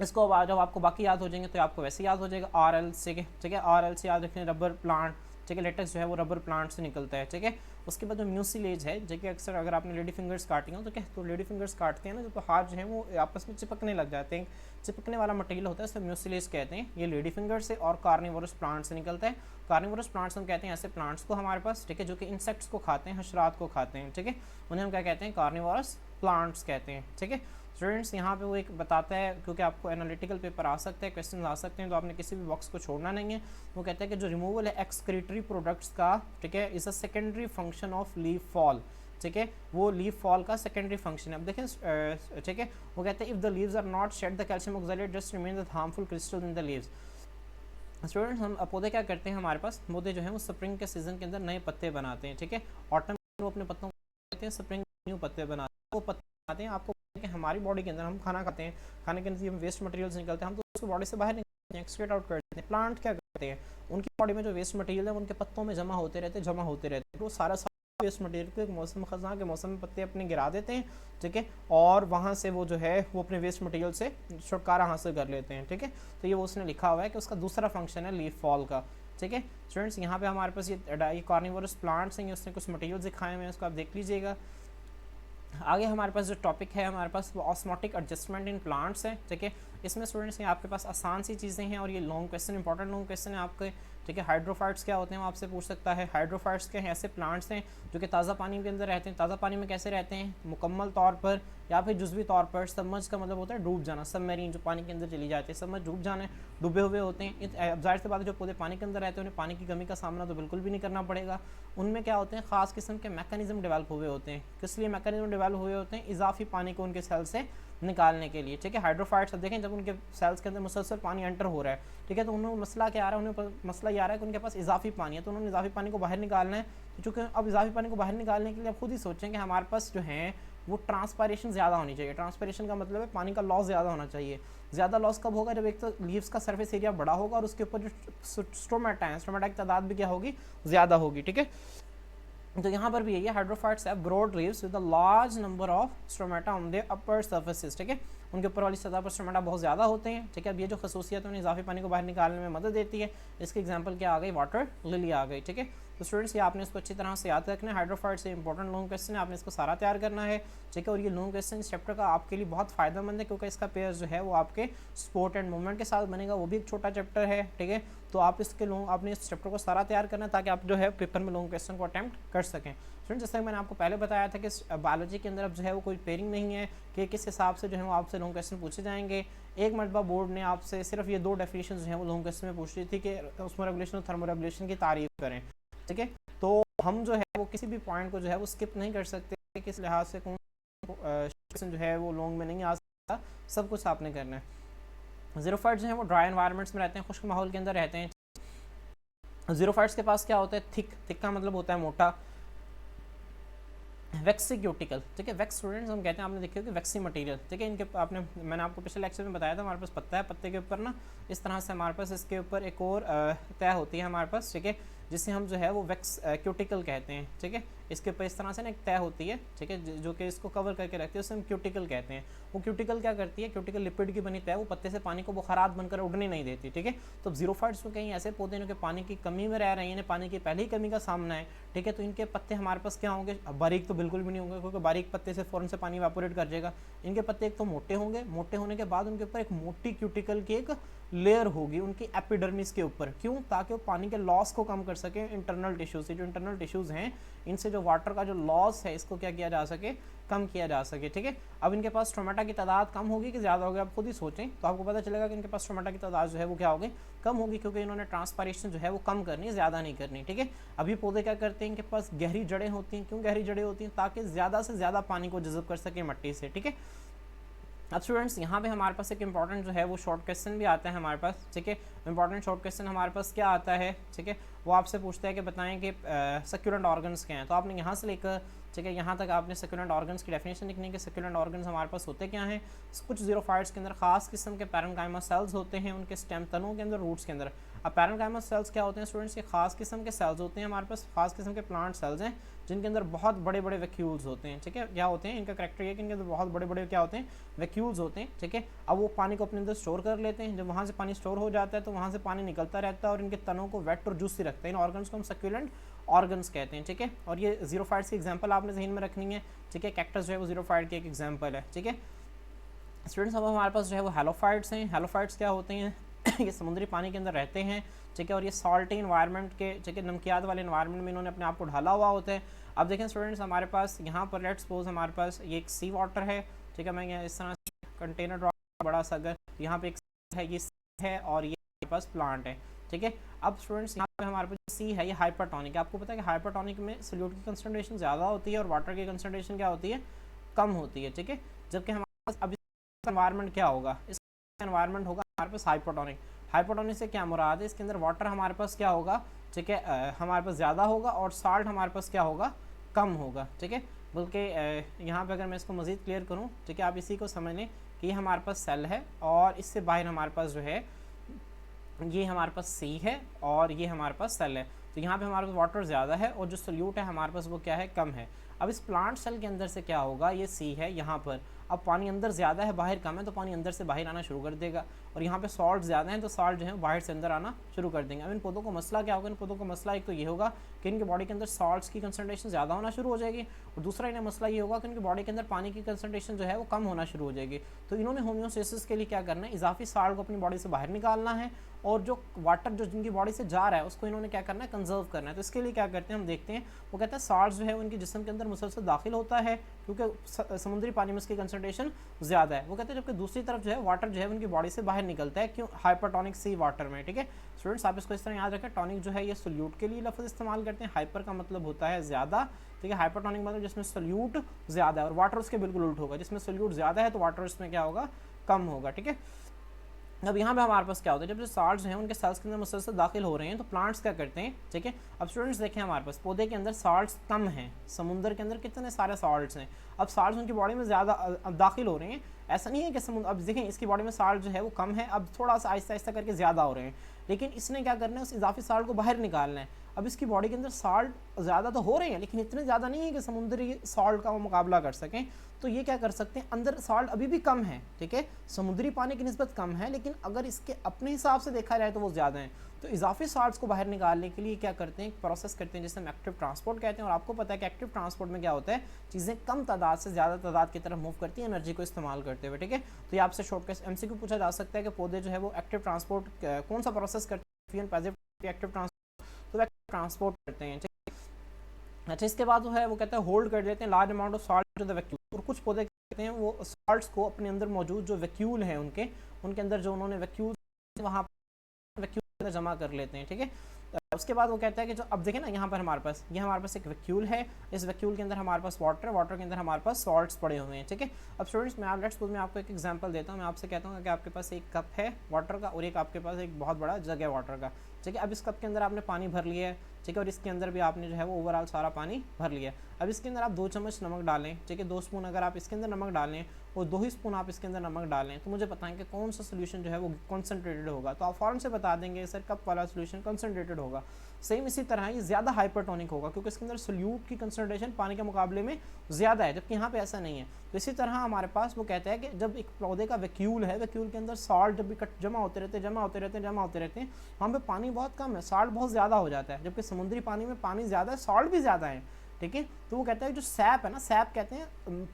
इसको जब आपको बाकी याद हो जाएंगे तो आपको वैसे याद हो जाएगा RL से। ठीक है, RL से याद रखें, रबर प्लांट। ठीक है, लेटेक्स जो है वो रबर प्लांट से निकलता है। ठीक है, उसके बाद जो म्यूसिलेज है, जो कि अक्सर अगर आपने लेडी फिंगर्स काटी हो तो क्या, तो लेडी फिंगर्स काटते हैं ना, तो हाथ जो है वो आपस में चिपकने लग जाते हैं, चिपकने वाला मटेरियल होता है, इसे म्यूसिलेज कहते हैं। ये लेडी फिंगर से और कार्निवोरस प्लांट से निकलता है। कार्निवोरस प्लांट्स हम कहते हैं ऐसे प्लांट्स को हमारे पास, ठीक है, जो कि इंसेक्ट्स को खाते हैं, हशरात को खाते हैं। ठीक है, उन्हें हम क्या कहते हैं? कार्निवोरस प्लांट्स कहते हैं। ठीक है, स्टूडेंट्स यहाँ पे वो एक बताता है, क्योंकि आपको एनालिटिकल पेपर आ सकते हैं, क्वेश्चन आ सकते हैं, तो आपने किसी भी बॉक्स को छोड़ना नहीं है। वो कहता है कि जो रिमूवल है एक्सक्रीटरी प्रोडक्ट्स का, ठीक है, is a secondary function of leaf fall. ठीक है, वो लीफ फॉल का सेकेंडरी फंक्शन है। अब देखें, ठीक है, वो कहते हैं if the leaves are not shed the calcium oxalate just remain the harmful crystal in the leaves. Students हम पौधे क्या करते हैं, हमारे पास पौधे जो हैं वो स्प्रिंग के सीजन के अंदर नए पत्ते बनाते हैं। ठीक है, ऑटम में वो अपने पत्तों को कहते हैं, स्प्रिंग न्यू पत्ते बनाते हैं। वो पत्ते बनाते हैं, आपको कि हमारी बॉडी के अंदर हम खाना खाते हैं, खाने के अंदर हम वेस्ट मटेरियल्स निकलते हैं, हम तो उसको बॉडी से बाहर निकलते हैं, एक्सक्रीट आउट कर देते हैं। प्लांट क्या करते हैं, उनकी बॉडी में जो वेस्ट मटेरियल है उनके पत्तों में जमा होते रहते हैं, वो सारा वेस्ट मटेरियल को मौसम खज़ां के मौसम में पत्ते अपने गिरा देते हैं। ठीक है, और वहाँ से वो जो है वो अपने वेस्ट मटेरियल से छुटकारा हासिल कर लेते हैं। ठीक है, तो ये वो उसने लिखा हुआ है कि उसका दूसरा फंक्शन है लीफ फॉल का। ठीक है स्टूडेंट्स, यहाँ पे हमारे पास ये कार्निवोरस प्लांट्स हैं, उसने कुछ मटेरियल दिखाए हुए हैं, उसको आप देख लीजिएगा। आगे हमारे पास जो टॉपिक है हमारे पास वो ऑस्मोटिक एडजस्टमेंट इन प्लांट्स है, ठीक है। इसमें स्टूडेंट्स ये आपके पास आसान सी चीज़ें हैं और ये long question, important long question है आपके, ठीक है। हाइड्रोफाइट्स क्या होते हैं वो आपसे पूछ सकता है। हाइड्रोफाइट्स के ऐसे प्लांट्स हैं जो कि ताज़ा पानी के अंदर रहते हैं। ताज़ा पानी में कैसे रहते हैं, मुकम्मल तौर पर या फिर जुज़वी तौर पर। सबमर्ज का मतलब होता है डूब जाना, सबमरीन जो पानी के अंदर चली जाती है, सबमर्ज डूब जाना है, डूबे हुए होते हैं। जाहिर सी बात है जो पौधे पानी के अंदर रहते हैं उन्हें पानी की कमी का सामना तो बिल्कुल भी नहीं करना पड़ेगा। उनमें क्या होते हैं, ख़ास किस्म के मैकेनिज्म डेवलप हुए होते हैं। किस लिए मैकेनिज्म डेवलप हुए होते हैं, इजाफी पानी को उनके सेल से निकालने के लिए, ठीक है। हाइड्रोफाइट्स अब देखें जब उनके सेल्स के अंदर मुसलसल पानी एंटर हो रहा है, ठीक है, तो उन्हें मसला क्या आ रहा है, उन्हें मसला ये आ रहा है कि उनके पास इजाफी पानी है, तो उन्होंने इजाफी पानी को बाहर निकालना है। तो चूँकि अब इजाफी पानी को बाहर निकालने के लिए आप खुद ही सोचें कि हमारे पास जो है वो ट्रांसपायरेशन ज़्यादा होनी चाहिए। ट्रांसपायरेशन का मतलब है पानी का लॉस ज़्यादा होना चाहिए। ज़्यादा लॉस कब होगा, जब एक तो लीव्स का सरफेस एरिया बड़ा होगा और उसके ऊपर जो स्टोमेटा है, स्टोमेटा की तादाद भी क्या होगी, ज़्यादा होगी, ठीक है। तो यहाँ पर भी यही है, hydrophytes have broad leaves with a large number of stomata on their upper surfaces, ठीक है। उनके ऊपर वाली सतह पर स्टोमेटा बहुत ज़्यादा होते हैं, ठीक है। अब ये जो खसूसियत है उन्हें इजाफी पानी को बाहर निकालने में मदद देती है। इसकी एग्जांपल क्या आ गई, वाटर लिली आ गई, ठीक है। तो स्टूडेंट्स ये आपने इसको अच्छी तरह से याद रखना है। हाइड्रोफाइट्स से इंपॉर्टेंट लॉन्ग क्वेश्चन है, आपने इसको सारा तैयार करना है, ठीक है। और ये लॉन्ग क्वेश्चन इस चैप्टर का आपके लिए बहुत फ़ायदेमंद है क्योंकि इसका पेयर जो है वो आपके स्पोर्ट एंड मूवमेंट के साथ बनेगा, वो भी एक छोटा चैप्टर है, ठीक है। तो आप इसके लॉन्ग आपने इस चैप्टर को सारा तैयार करना है ताकि आप जो है पेपर में लॉन्ग क्वेश्चन को अटैम्प्ट कर सकें। स्टूडेंट्स जैसे मैंने आपको पहले बताया था कि बायोलॉजी के अंदर अब जो है वो कोई पेयरिंग नहीं है कि किस हिसाब से जो है वो आपसे लॉन्ग क्वेश्चन पूछे जाएंगे। एक मरतबा बोर्ड ने आपसे सिर्फ ये 2 डेफिनेशन जो है वो लॉन्ग क्वेश्चन में पूछ रही थी कि उस्मो रेगुलेशन और थर्मो रेगुलेशन की तारीफ करें, ठीक है। तो हम जो है वो किसी भी पॉइंट को जो है वो स्किप नहीं कर सकते, किस लिहाज से कौन क्वेश्चन जो है वो लॉन्ग में नहीं आ सकता, सब कुछ आपने करना है। ज़ीरोफाइट्स जो है वो ड्राई एनवायरनमेंट्स में रहते हैं, खुश्क माहौल के अंदर रहते हैं। ज़ीरोफाइट्स के पास क्या होता है, थिक का मतलब होता है मोटा, वैक्सी क्यूटिकल, ठीक है। वैक्स स्टूडेंट्स हम कहते हैं, आपने देखा कि वैक्सी मटेरियल, ठीक है। इनके आपने मैंने आपको पिछले लेक्चर में बताया था हमारे पास पत्ता है, पत्ते के ऊपर ना इस तरह से हमारे पास इसके ऊपर एक और तय होती है हमारे पास, ठीक है, जिसे हम जो है वो वैक्स क्यूटिकल कहते हैं, ठीक है। इसके ऊपर इस तरह से ना एक तय होती है, ठीक है, जो कि इसको कवर करके रखती है, उसे हम क्यूटिकल कहते हैं। वो क्यूटिकल क्या करती है, क्यूटिकल लिपिड की बनी तय, वो पत्ते से पानी को बुखारात बनकर उड़ने नहीं देती, ठीक है। तो ज़ीरोफाइट्स में कहीं ऐसे पौधे हैं जो पानी की कमी में रह रहे हैं, इन्हें पानी की पहले ही कमी का सामना है, ठीक है। तो इनके पत्ते हमारे पास क्या होंगे, बारीक तो बिल्कुल भी नहीं होंगे क्योंकि बारीक पत्ते से फ़ौरन से पानी इवेपोरेट कर जाएगा। इनके पत्ते एक तो मोटे होंगे, मोटे होने के बाद उनके ऊपर एक मोटी क्यूटिकल की एक लेयर होगी उनकी एपिडर्मिस के ऊपर, क्यों, ताकि वो पानी के लॉस को कम कर सके। इंटरनल टिश्यूज से, जो इंटरनल टिश्यूज़ हैं इनसे जो वाटर का जो लॉस है इसको क्या किया जा सके, कम किया जा सके, ठीक है। अब इनके पास स्टोमेटा की तादाद कम होगी कि ज़्यादा होगी, आप खुद ही सोचें तो आपको पता चलेगा कि इनके पास स्टोमेटा की तादाद जो है वो क्या होगी, कम होगी, क्योंकि इन्होंने ट्रांसपायरेशन जो है वो कम करनी है, ज़्यादा नहीं करनी, ठीक है। अभी पौधे क्या करते हैं, इनके पास गहरी जड़ें होती हैं, क्यों गहरी जड़ें होती हैं, ताकि ज़्यादा से ज़्यादा पानी को जज़ब कर सके मट्टी से, ठीक है। अब स्टूडेंट्स यहाँ पे हमारे पास एक इंपॉर्टेंट जो है वो शॉर्ट क्वेश्चन भी आता है हमारे पास, ठीक है। इंपॉर्टेंट शॉर्ट क्वेश्चन हमारे पास क्या आता है, ठीक है, वो आपसे पूछता है कि बताएं कि सक्यूलेंट ऑर्गन्स क्या हैं। तो आपने यहाँ से लेकर, ठीक है, यहाँ तक आपने सक्यूलेंट ऑर्गन्स की डेफिनेशन लिखनी है कि सक्यूलेंट ऑर्गन्स हमारे पास होते क्या हैं। कुछ ज़ीरोफाइट्स के अंदर खास किस्म के पैरेन्काइमा सेल्स होते हैं, उनके स्टेम तनों के अंदर, रूट्स के अंदर। अब पैरेन्काइमा सेल्स क्या होते हैं स्टूडेंट्स, के खास किस्म के सेल्स होते हैं हमारे पास, खास किस्म के प्लांट सेल्स हैं जिनके अंदर बहुत बड़े बड़े वैक्यूल्स होते हैं, ठीक है। क्या होते हैं, इनका करैक्टर ये कि इनके अंदर बहुत बड़े बड़े क्या होते हैं, वैक्यूल्स होते हैं, ठीक है। अब वो पानी को अपने अंदर स्टोर कर लेते हैं, जब वहाँ से पानी स्टोर हो जाता है तो वहाँ से पानी निकलता रहता है और इनके तनों को वेट और जूसी रखते हैं। इन ऑर्गन्स को हम सक्यूलेंट ऑर्गन्स कहते हैं, ठीक है। और ये ज़ीरोफाइट्स की एग्जांपल आपने ज़हन में रखनी है, ठीक है। कैक्टस जो है वो ज़ीरोफाइट की एक एग्जांपल है, ठीक है। स्टूडेंट्स अब हमारे पास जो है वो हेलोफाइट्स हैं। हेलोफाइट्स क्या होते हैं ये समुद्री पानी के अंदर रहते हैं, ठीक है। और ये सॉल्टी इन्वायरमेंट के, ठीक है, नमकियात वाले इन्वायरमेंट में इन्होंने अपने आप को ढाला हुआ होता है। अब देखें स्टूडेंट्स हमारे पास यहाँ पर लेट्स सपोज हमारे पास ये एक सी वाटर है, ठीक है। मैं यहाँ इस तरह से कंटेनर ड्रॉ बड़ा सा, अगर यहाँ पे एक है, ये है और ये हमारे पास प्लांट है, ठीक है। अब स्टूडेंट्स यहाँ पे हमारे पास सी है, ये हाइपरटोनिक है। आपको पता है कि हाइपरटोनिक में सोल्यूट की कंसंट्रेशन ज़्यादा होती है और वाटर की कंसंट्रेशन क्या होती है, कम होती है, ठीक है। जबकि हमारे पास अभी एनवायरनमेंट क्या होगा, इस एनवायरनमेंट होगा हमारे पास हाइपरटोनिक। हाइपरटोनिक से क्या मुराद है, इसके अंदर वाटर हमारे पास क्या होगा, ठीक है, हमारे पास ज़्यादा होगा और साल्ट हमारे पास क्या होगा, कम होगा, ठीक है। बल्कि यहाँ पे अगर मैं इसको मज़ीद क्लियर करूँ, ठीक है, आप इसी को समझ लें कि ये हमारे पास सेल है और इससे बाहर हमारे पास जो है ये हमारे पास सी है और ये हमारे पास सेल है। तो यहाँ पे हमारे पास वाटर ज़्यादा है और जो सोल्यूट है हमारे पास वो क्या है, कम है। अब इस प्लांट सेल के अंदर से क्या होगा, ये सी है यहाँ पर, अब पानी अंदर ज़्यादा है बाहर कम है, तो पानी अंदर से बाहर आना शुरू कर देगा, और यहाँ पे सॉल्ट ज़्यादा हैं तो सॉल्ट जो है बाहर से अंदर आना शुरू कर देंगे। अब इन पौधों का मसला क्या होगा, इन पौधों का मसला एक तो ये होगा कि इनके बॉडी के अंदर सॉल्ट्स की कंसनट्रेशन ज़्यादा होना शुरू हो जाएगी, और दूसरा इन्हें मसला ये होगा कि इनकी बॉडी के अंदर पानी की कंसनट्रेशन जो है वो कम होना शुरू हो जाएगी। तो इन्होंने होम्योस्टेसिस के लिए क्या करना है, इजाफी सॉल्ट को अपनी बॉडी से बाहर निकालना है, और जो वाटर जो जिनकी बॉडी से जा रहा है उसको इन्होंने क्या करना है, कंजर्व करना है। तो इसके लिए क्या करते हैं हम देखते हैं, वो कहते हैं सॉल्ट जो है उनके जिस्म के अंदर मुसलसल दाखिल होता है क्योंकि समुद्री पानी में उसकी कंसनट्रेशन ज़्यादा है। वो कहते हैं जबकि दूसरी तरफ जो है वाटर जो है उनकी बॉडी से बाहर निकलता है, क्यों, हाइपरटोनिक सी वाटर में। ठीक है स्टूडेंट्स, आप इसको इस तरह याद रखें, टॉनिक जो है ये सोल्यूट के लिए लफ्ज़ इस्तेमाल करते हैं, हाइपर का मतलब होता है ज़्यादा, ठीक है, हाइपरटोनिक मतलब जिसमें सोल्यूट ज़्यादा है, और वाटर उसके बिल्कुल उल्ट होगा, जिसमें सोल्यूट ज़्यादा है तो वाटर इसमें क्या होगा, कम होगा। ठीक है, अब यहाँ पे हमारे पास क्या होता है, जब जो सॉल्ट्स हैं उनके सेल्स के अंदर मुसलसल दाखिल हो रहे हैं तो प्लांट्स क्या करते हैं। ठीक है, अब स्टूडेंट्स देखें हमारे पास पौधे के अंदर सॉल्ट्स कम हैं, समुद्र के अंदर कितने सारे सॉल्ट्स हैं, अब सॉल्ट्स उनकी बॉडी में ज़्यादा दाखिल हो रहे हैं। ऐसा नहीं है कि समुद्र, अब देखें इसकी बॉडी में सॉल्ट जो है वो कम है, अब थोड़ा सा आहिस्ता आहिस्ता करके ज़्यादा हो रहे हैं, लेकिन इसने क्या करना है, उस इजाफी सॉल्ट को बाहर निकालना है। अब इसकी बॉडी के अंदर सॉल्ट ज़्यादा तो हो रहे हैं लेकिन इतने ज़्यादा नहीं है कि समुद्री सॉल्ट का वो मुकाबला कर सकें, तो ये क्या कर सकते हैं, अंदर सॉल्ट अभी भी कम है, ठीक है, समुद्री पानी की निस्बत कम है, लेकिन अगर इसके अपने हिसाब से देखा जाए तो वो ज़्यादा है। तो इजाफी सॉल्ट्स को बाहर निकालने के लिए क्या करते हैं, एक प्रोसेस करते हैं जिसे हम एक्टिव ट्रांसपोर्ट कहते हैं, और आपको पता है कि एक्टिव ट्रांसपोर्ट में क्या होता है, चीज़ें कम तादाद से ज़्यादा तादाद की तरफ मूव करती हैं एनर्जी को इस्तेमाल करते हुए। ठीक है, तो ये आपसे शॉर्टकट एमसीक्यू पूछा जा सकता है कि पौधे जो है वो एक्टिव ट्रांसपोर्ट कौन सा प्रोसेस करते हैं, एक्टिव ट्रांसपोर्ट, तो ट्रांसपोर्ट करते हैं। अच्छा, इसके बाद जो है वो कहते हैं होल्ड कर देते हैं large amount of salt to the vacuole, और कुछ पौधे कहते हैं वो सॉल्ट्स को अपने अंदर मौजूद जो वैक्यूल हैं उनके अंदर जो उन्होंने वैक्यूल वहाँ वैक्यूल जमा कर लेते हैं। ठीक है, उसके बाद वो कहता है कि जो अब देखें ना यहाँ पर हमारे पास एक वैक्यूल है, इस वैक्यूल के अंदर हमारे पास वाटर के अंदर हमारे पास सॉल्ट्स पड़े हुए हैं। ठीक है, अब स्टूडेंट्स मैं आपको एक एग्जांपल देता हूँ, मैं आपसे कहता हूँ कि आपके पास एक कप है वाटर का और एक आपके पास एक बहुत बड़ा जग है वाटर का। ठीक है, अब इस कप के अंदर आपने पानी भर लिया है, ठीक है, और इसके अंदर भी आपने जो है वो ओवरऑल सारा पानी भर लिया है। अब इसके अंदर आप 2 चम्मच नमक डालें, ठीक है, 2 स्पून अगर आप इसके अंदर नमक डालें और 2 ही स्पून आप इसके अंदर नमक डालें, तो मुझे बताएं कि कौन सा सोल्यूशन जो है वो कॉन्सेंट्रेटेड होगा। तो आप फ़ौरन से बता देंगे सर कप वाला सोल्यूशन कॉन्सेंट्रेटेड होगा। सेम इसी तरह ये ज़्यादा हाइपरटोनिक होगा क्योंकि इसके अंदर सोल्यूट की कंसनट्रेशन पानी के मुकाबले में ज़्यादा है, जबकि यहाँ पे ऐसा नहीं है। तो इसी तरह हमारे पास वो कहता है कि जब एक पौधे का वैक्यूल है, वैक्यूल के अंदर सॉल्ट जब भी जमा होते रहते हैं, वहाँ पे पानी बहुत कम है, सॉल्ट बहुत ज़्यादा हो जाता है, जबकि समुद्री पानी में पानी ज़्यादा है, सॉल्ट भी ज़्यादा है। ठीक है, तो वो कहता है जो सैप है ना, सैप कहते हैं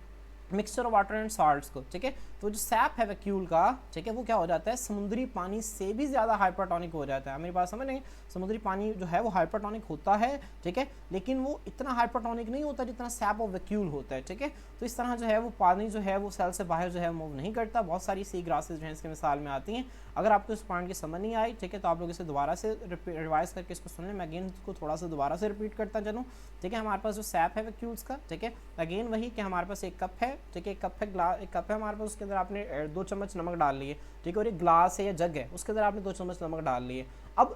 mixture of water and salts को। ठीक है, तो जो सैप है वैक्यूल का, ठीक है, वो क्या हो जाता है, समुद्री पानी से भी ज़्यादा हाइपरटोनिक हो जाता है। मेरी बात समझ नहीं, समुद्री पानी जो है वो हाइपरटोनिक होता है, ठीक है, लेकिन वो इतना हाइपरटोनिक नहीं होता जितना सैप ऑफ वैक्यूल होता है। ठीक है, तो इस तरह जो है वो पानी जो है वो सेल से बाहर जो है मूव नहीं करता। बहुत सारी सी ग्रासेज जो हैं इसके मिसाल में आती हैं। अगर आपको इस पॉइंट की समझ नहीं आई, ठीक है, तो आप लोग इसे दोबारा से रिवाइज करके इसको सुन लें। मैं अगेन इसको थोड़ा सा दोबारा से रिपीट करता चलूँ। ठीक है, हमारे पास जो सैप है वैक्यूल्स का, ठीक है, अगेन वही कि हमारे पास एक कप है, ठीक है, एक कप है हमारे पास, उसके अंदर आपने 2 चम्मच नमक डाल लिए, ठीक है, और एक ग्लास है या जग है उसके अंदर आपने 2 चम्मच नमक डाल लिए। अब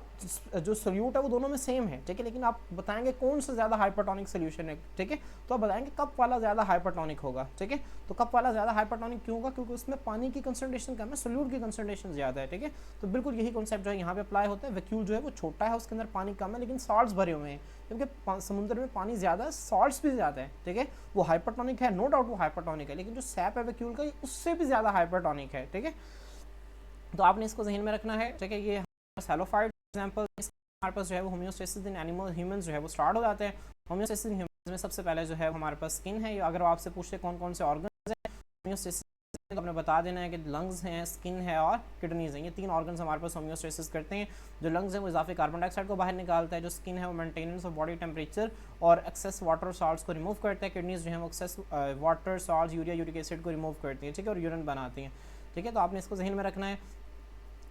जो सोल्यूट है वो दोनों में सेम है, ठीक है, लेकिन आप बताएंगे कौन सा ज़्यादा हाइपरटोनिक सोल्यूशन है। ठीक है, तो आप बताएंगे कप वाला ज़्यादा हाइपरटोनिक होगा। ठीक है, तो कप वाला ज़्यादा हाइपरटोनिक क्यों होगा, क्योंकि उसमें पानी की कंसंट्रेशन कम है, सोल्यूट की कंसंट्रेशन ज़्यादा है। ठीक है, तो बिल्कुल यही कॉन्सेप्ट जो है यहाँ पे अप्लाई होता है। वैक्यूल जो है वो छोटा है, उसके अंदर पानी कम है लेकिन सॉल्ट्स भरे हुए हैं, क्योंकि समुद्र में पानी ज़्यादा है, सॉल्ट्स भी ज़्यादा है। ठीक है, वो हाइपरटोनिक है, नो डाउट वो हाइपरटोनिक है, लेकिन जो सैप है वैक्यूल का उससे भी ज़्यादा हाइपरटोनिक है। ठीक है, तो आपने इसको जहन में रखना है। ठीक है, ये सैलोफाइड एग्जांपल हमारे पास जो है वो होम्योस्टेसिस इन एनिमल ह्यूमंस जो है वो स्टार्ट हो जाते हैं। होम्योस्टेसिस इन ह्यूमंस में सबसे पहले जो है हमारे पास स्किन है। अगर आपसे पूछते कौन कौन से ऑर्गन्स हैं होम्योस्टेसिस, तो आपने बता देना है कि लंग्स हैं, स्किन है और किडनीज हैं। ये 3 ऑर्गन्स हमारे पास होम्योस्टेसिस करते हैं। जो लंग्स हैं वो इजाफी कार्बन डाइऑक्साइड को बाहर निकालता है, जो स्किन है वो मेंटेनेंस ऑफ बॉडी टेम्परेचर और एक्सेस वाटर और सॉल्ट्स को रिमूव करता है, किडनीज जो है वो excess water, salt, urea, uric acid को रिमूव करती है। ठीक है, और यूरिन बनाती हैं। ठीक है, तो आपने इसको जहन में रखना है।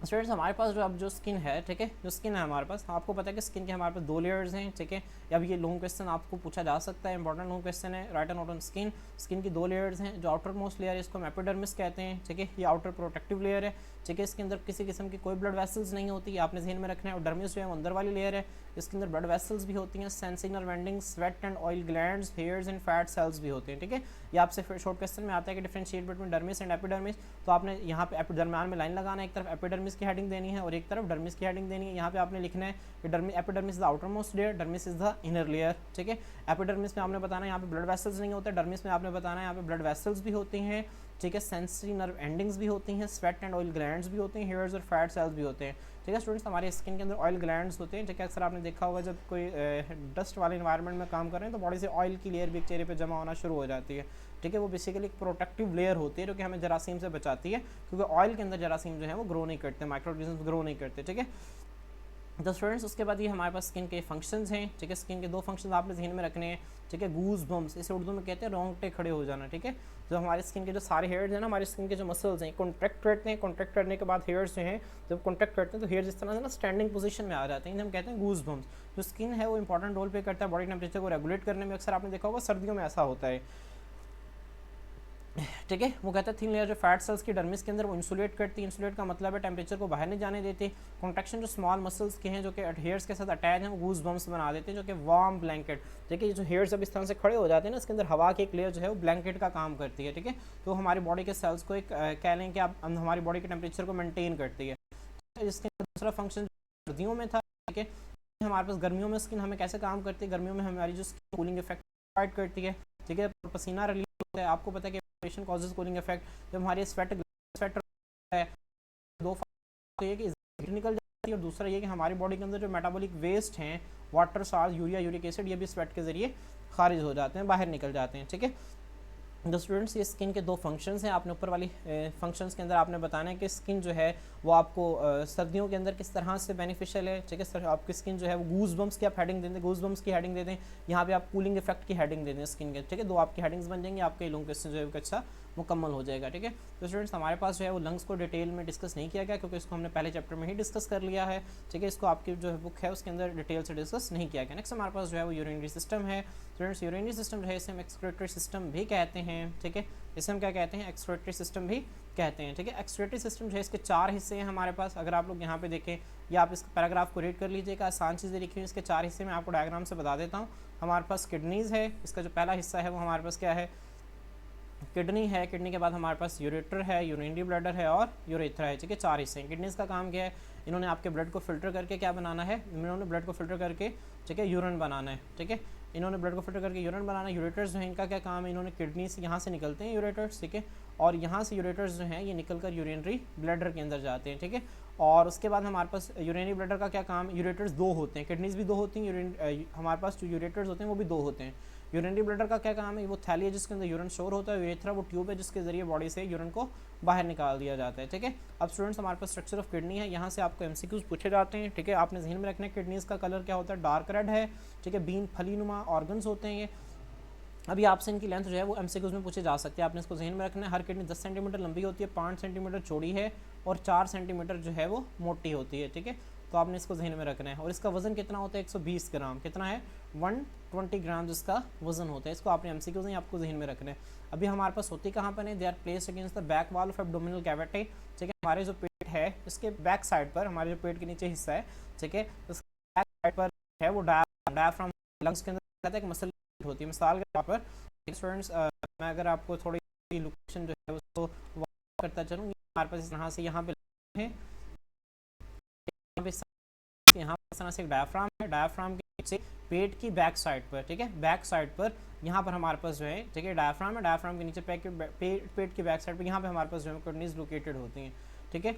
स्टूडेंट्स हमारे पास जो अब जो स्किन है, ठीक है, जो स्किन है हमारे पास, आपको पता है कि स्किन के हमारे पास 2 लेयर्स हैं। ठीक है, अब ये लॉन्ग क्वेश्चन आपको पूछा जा सकता है, इंपॉर्टेंट लॉन्ग क्वेश्चन है। Right note on skin, skin की 2 लेयर्स हैं। जो आउटर मोस्ट लेयर है इसको हम एपिडर्मिस कहते हैं। ठीक है, ये आउटर प्रोटेक्टिव लेयर है। ठीक है, इसके अंदर किसी किस्म की कोई ब्लड वेसल्स नहीं होती, आपने जहन में रखना है। और डर्मिस जो है वो अंदर वाली लेयर है, इसके अंदर ब्लड वेसल्स भी होती हैं, सेंसिंग और vending, sweat and oil glands, hairs and fat cells भी होते हैं। ठीक है, ये आपसे फिर शॉर्ट क्वेश्चन में आता है कि differentiate between dermis and epidermis. तो आपने यहाँ पे दरमियान में लाइन लगाना है, एक तरफ एपिडर्मिस की हेडिंग देनी है और एक तरफ डर्मिस की हेडिंग देनी है। यहाँ पे आपने लिखना है कि epidermis is the outer most layer, dermis is the inner layer. ठीक है, एपिडर्मिस में आपने बताना है यहाँ पे ब्लड वेसल्स नहीं होते, डर्मिस में आपने बताना है यहाँ पे ब्लड वेसल्स भी होती हैं। ठीक है, सेंसरी नर्व एंडिंग्स भी होती हैं, स्वेट एंड ऑयल ग्लैंड्स भी होते हैं, हेयर्स और फैट सेल्स भी होते हैं। ठीक है स्टूडेंट्स, हमारे स्किन के अंदर ऑयल ग्लैंड्स होते हैं। ठीक है, अक्सर आपने देखा होगा जब कोई डस्ट वाले इन्वायरमेंट में काम कर रहे हैं तो बॉडी से ऑयल की लेयर भी एक चेहरे पे जमा होना शुरू हो जाती है। ठीक है, वो बेसिकली एक प्रोटेक्टिव लेयर होती है जो कि हमें जरासीम से बचाती है, क्योंकि ऑयल के अंदर जरासीम जो है वो ग्रो नहीं करते, माइक्रो ऑर्गेनिज्म ग्रो नहीं करते। ठीक है, तो स्टूडेंट्स उसके बाद ये हमारे पास स्किन के फंक्शंस हैं। ठीक है, स्किन के 2 फंक्शंस आपने ध्यान में रखने हैं। ठीक है, गूज बम्स, इसे उर्दू में कहते हैं रोंगटे खड़े हो जाना। ठीक है, जो हमारे स्किन के जो सारे हेयर्स हैं ना, हमारे स्किन के जो मसल्स हैं कॉन्ट्रैक्ट करते हैं, कॉन्ट्रैक्ट करने के बाद हेयर्स जो हैं जब कॉन्ट्रैक्ट करते हैं तो हेयर्स इस तरह से ना स्टैंडिंग पोजीशन में आ जाते हैं, हम कहते हैं गूज बम्स। जो स्किन है वो इंपॉर्टेंट रोल प्ले करता है बॉडी टेम्परेचर को रेगुलेट करने में। अक्सर आपने देखा होगा सर्दियों में ऐसा होता है। ठीक है, वो कहता है थिन लेयर जो फैट सेल्स की डर्मिस के अंदर वो इंसुलेट करती है। इंसुलेट का मतलब है टेम्परेचर को बाहर नहीं जाने देते। कॉन्ट्रैक्शन जो स्मॉल मसल्स के हैं जो कि हेयर्स के साथ अटैच हैं वो गूज बम्स बना देते हैं, जो कि वार्म ब्लैंकेट। ठीक है, ये जो हेयर्स जब इस तरह से खड़े हो जाते हैं ना, इसके अंदर हवा की एक लेयर जो है वो ब्लैंकेट का काम करती है। ठीक है, तो हमारी बॉडी के सेल्स को एक कह लें कि आप हमारी बॉडी के टेम्परेचर को मेनटेन करती है। इसके दूसरा फंक्शन सर्दियों में था। ठीक है, हमारे पास गर्मियों में स्किन हमें कैसे काम करती है, गर्मियों में हमारी जो स्किन कूलिंग इफेक्ट प्रोवाइड करती है। ठीक है, पसीना रिलीज होता है, आपको पता है कि कॉजेज कूलिंग इफेक्ट। जब हमारी स्वेट है, 2 तो ये कि निकल जाती है, और दूसरा ये कि हमारी बॉडी के अंदर जो मेटाबॉलिक वेस्ट हैं, water, salt, urea, uric acid, ये भी स्वेट के जरिए खारिज हो जाते हैं, बाहर निकल जाते हैं। ठीक है, तो स्टूडेंट्स ये स्किन के 2 फंक्शंस हैं। आपने ऊपर वाली फंक्शंस के अंदर आपने बताना है कि स्किन जो है वो आपको सर्दियों के अंदर किस तरह से बेनिफिशियल है। ठीक है सर, आपकी स्किन जो है वो गूज बम्स की आप हेडिंग दे दें, गूज बम्स की हेडिंग दे दें, यहाँ पे आप कूलिंग इफेक्ट की हेडिंग दे दें स्किन के। ठीक है, 2 आपकी हेडिंग्स बन जाएंगी, आपके लंग क्वेश्चन जो है अच्छा मुकम्मल हो जाएगा। ठीक है, तो स्टूडेंट्स हमारे पास जो है वो लंग्स को डिटेल में डिस्कस नहीं किया गया, क्योंकि इसको हमने पहले चैप्टर में ही डिस्कस कर लिया है। ठीक है, इसको आपकी जो बुक है उसके अंदर डिटेल से डिस्कस नहीं किया गया। नेक्स्ट हमारे पास जो है वो यूरिनरी सिस्टम है। स्टूडेंट्स यूरिनरी सिस्टम जो है इसे हम एक्सक्रीटरी सिस्टम भी कहते हैं। ठीक है, इसे हम क्या कहते हैं, एक्सक्रीटरी सिस्टम भी कहते हैं। ठीक है, एक्सक्रीटरी सिस्टम जो है इसके 4 हिस्से हैं हमारे पास। अगर आप लोग यहाँ पे देखें या आप इस पैराग्राफ को रीड कर लीजिएगा, आसान चीज़ें लिखी हुई इसके 4 हिस्से में आपको डायग्राम से बता देता हूँ। हमारे पास किडनीज़ है, इसका जो पहला हिस्सा है वो हमारे पास क्या है, किडनी है। किडनी के बाद हमारे पास यूरेटर है, यूरिनरी ब्लैडर है और यूरेथ्रा है। ठीक है, 4 हिस्से हैं। किडनीज़ का काम क्या है, इन्होंने आपके ब्लड को फिल्टर करके क्या बनाना है, इन्होंने ब्लड को फिल्टर करके ठीक है यूरिन बनाना है। ठीक है, इन्होंने ब्लड को फिल्टर करके यूरिन बनाना है। यूरेटर्स जो है इनका क्या काम है, इन्होंने किडनी से यहाँ से निकलते हैं यूरेटर्स। ठीक है, और यहाँ से यूरेटर्स जो हैं ये निकल कर यूरिनरी ब्लैडर के अंदर जाते हैं। ठीक है, और उसके बाद हमारे पास यूरिनरी ब्लैडर का क्या काम है, यूरेटर्स 2 होते हैं, किडनीज भी 2 होती हैं, हमारे पास जो यूरेटर्स होते हैं वो भी 2 होते हैं। यूरिनरी ब्लैडर का क्या काम है, वो थैली है जिसके अंदर यूरिन स्टोर होता है। यूरेथ्रा वो ट्यूब है जिसके जरिए बॉडी से यूरिन को बाहर निकाल दिया जाता है। ठीक है, अब स्टूडेंट्स हमारे पास स्ट्रक्चर ऑफ किडनी है, यहाँ से आपको एमसीक्यूज पूछे जाते हैं। ठीक है, आपने ध्यान में रखना है किडनीज का कलर क्या होता है, डार्क रेड है। ठीक है, बीन फलीनुमा ऑर्गन्स होते हैं ये। अभी आपसे इनकी लेंथ जो है वो एमसीक्यूज में पूछे जा सकते हैं, आपने इसको ध्यान में रखना है। हर किडनी 10 सेंटीमीटर लंबी होती है, 5 सेंटीमीटर चौड़ी है और 4 सेंटीमीटर जो है वो मोटी होती है। ठीक है, तो आपने इसको ध्यान में रखना है। और इसका वजन कितना होता है, 120 ग्राम, कितना है 120 ग्राम जिसका वजन होता है। इसको आपने एमसीक्यूज नहीं आपको ध्यान में रखना है। अभी हमारे पास होती कहाँ पर है, they are placed against the back wall of abdominal cavity. ठीक है, हमारे जो पेट है इसके बैक साइड पर, हमारे जो पेट के नीचे हिस्सा है, ठीक है, उसके बैक साइड पर है वो डायफ्राम, लंग्स के अंदर एक मसल होती है। मिसाल के तौर पर स्टूडेंट्स मैं अगर आपको थोड़ी लोकेशन जो है उसको करता चलूँ, हमारे पास यहाँ से यहाँ पे है, यहाँ इस तरह से एक डायफ्राम है, डायफ्राम के नीचे पेट की बैक साइड पर, ठीक है, बैक साइड पर यहाँ पर हमारे पास जो है, ठीक है, डायफ्राम है, डायफ्राम के नीचे पेट की बैक साइड पर यहाँ पे हमारे पास जो है किडनीज लोकेटेड होती हैं। ठीक है,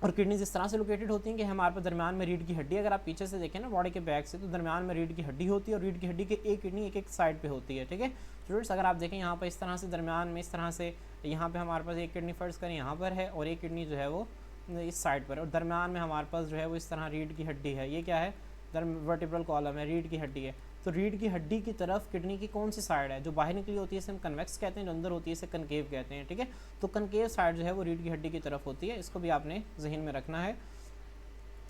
और किडनीज इस तरह से लोकेटेड होती हैं कि हमारे पास दरमियान में रीढ़ की हड्डी, अगर आप पीछे से देखें ना बॉडी के बैक से, तो दरमियान में रीढ़ की हड्डी होती है और रीढ़ की हड्डी के एक किडनी एक साइड पे होती है। ठीक है स्टूडेंट्स, अगर आप देखें यहाँ पर इस तरह से दरमियान में इस तरह से यहाँ पे हमारे पास एक किडनी फर्ज करें यहाँ पर है और एक किडनी जो है वो इस साइड पर, और दरमियान में हमारे पास जो है वो इस तरह रीढ़ की हड्डी है। ये क्या है, वर्टिब्रल कॉलम है, रीढ़ की हड्डी है। तो रीढ़ की हड्डी की तरफ किडनी की कौन सी साइड है, जो बाहर निकली होती है इसे हम कन्वेक्स कहते हैं, जो अंदर होती है इसे कनकेव कहते हैं। ठीक है, तो कनकेव साइड जो है वो रीढ़ की हड्डी की तरफ होती है, इसको भी आपने जहन में रखना है।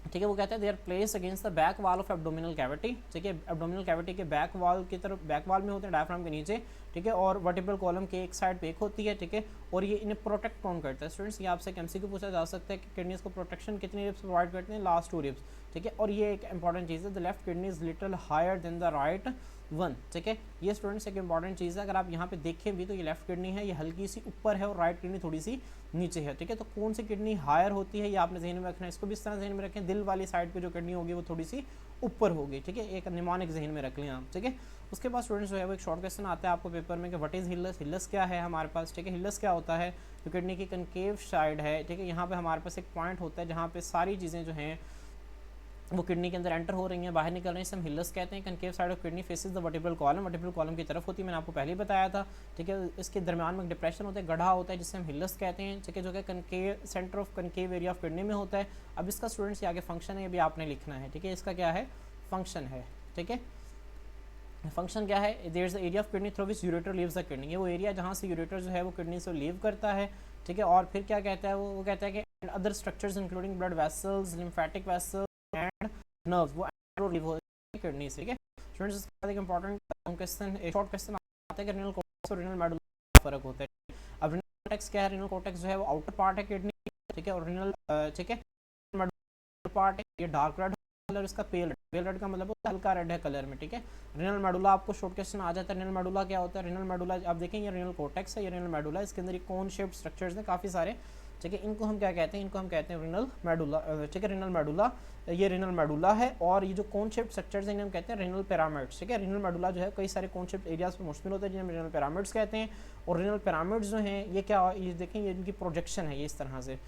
ठीक है, वो कहते हैं they are place against the back wall of abdominal cavity. ठीक है, एब्डोमिनल कैविटी के बैक वॉल की तरफ, बैक वॉल में होते हैं डायफ्राम के नीचे। ठीक है, और वर्टिब्रल कॉलम के एक साइड पे एक होती है। ठीक है, और ये इन्हें प्रोटेक्ट कौन करता है स्टूडेंट्स, ये आपसे एमसीक्यू पूछा जा सकता है कि किडनीज को प्रोटेक्शन कितनी रिब्स प्रोवाइड करते हैं, लास्ट 2 रिब्स। ठीक है, और ये एक इंपॉर्टेंट चीज़ है, the left kidney is little higher than the right one. ठीक है, ये स्टूडेंट्स एक इंपॉर्टेंट चीज़ है, अगर आप यहाँ पे देखें भी तो ये लेफ्ट किडनी है, ये हल्की सी ऊपर है और राइट किडनी थोड़ी सी नीचे है। ठीक है, तो कौन सी किडनी हायर होती है ये आपने ध्यान में रखना है, इसको भी इस तरह ध्यान में रखें, दिल वाली साइड पे जो किडनी होगी वो थोड़ी सी ऊपर होगी, ठीक है, एक निमोनिक जहन में रख लें आप, ठीक है। उसके बाद स्टूडेंट्स जो है वो एक शॉर्ट क्वेश्चन आता है आपको पेपर में कि व्हाट इज़ हिलस, हिलस क्या है हमारे पास, ठीक है। हिलस क्या होता है, जो किडनी की कनकेव साइड है, ठीक है, यहाँ पे हमारे पास एक पॉइंट होता है जहाँ पे सारी चीज़ें जो हैं वो किडनी के अंदर एंटर हो रही हैं, बाहर निकल रही हैं, हम हिलस कहते हैं। Concave side of kidney faces the vertebral column, vertebral column की तरफ होती है, मैंने आपको पहले ही बताया था, ठीक है। इसके दरमियान में एक डिप्रेशन होता है, गड्ढा होता है जिसे हम हिलस कहते हैं, ठीक है, जो कि concave centre of concave area of kidney में होता है। अब इसका स्टूडेंट्स ये आगे फंक्शन है, अभी आपने लिखना है, ठीक है, इसका क्या है फंक्शन है, ठीक है। फंक्शन क्या है, there is the area of kidney through which ureter leaves the kidney, ये वो एरिया जहाँ से यूरेटर जो है वो किडनी से लीव करता है, ठीक है। और फिर क्या कहता है वो कहता है कि other structures including blood vessels, lymphatic vessels and nerves वो लीव हो किडनी से, ठीक है। स्टूडेंट्स इसके बाद एक इंपॉर्टेंट क्वेश्चन, एक शॉर्ट क्वेश्चन आता है कि रेनल कॉर्टेक्स और रेनल मेडुला फर्क होता है। अब रेनल कॉर्टेक्स क्या है, रेनल कॉर्टेक्स जो है वो आउटर पार्ट है किडनी, ठीक है, और रेनल, ठीक है, मेडुला पार्ट है, ये डार्क रेड कलर, इसका पेल रेड का मतलब हल्का रेड है कलर में, ठीक है। रेनल मेडुला आपको शॉर्ट क्वेश्चन आ जाता है, रेनल मेडुला क्या होता है, रेनल मेडुला आप देखें ये रेनल कॉर्टेक्स है, ये रेनल मेडुला, इसके अंदर कोन शेप्ड स्ट्रक्चर्स हैं काफ़ी सारे, ठीक है। इनको हम क्या कहते हैं, इनको हम कहते हैं रेनल मेडुला, ठीक है, रेनल मेडुला, ये रेनल मेडुला है। और ये जो कोन शेप्ड स्ट्रक्चर्स हैं इन्हें हम कहते हैं रेनल पिरामिड्स, ठीक है। रेनल मेडुला जो है कई सारे कोन शेप्ड एरियाज पर मुश्तमिल होता है जिन्हें रेनल पिरामिड्स कहते हैं। और रेनल पिरामिड्स जो हैं ये क्या, ये देखें ये इनकी प्रोजेक्शन है, ये इस तरह से,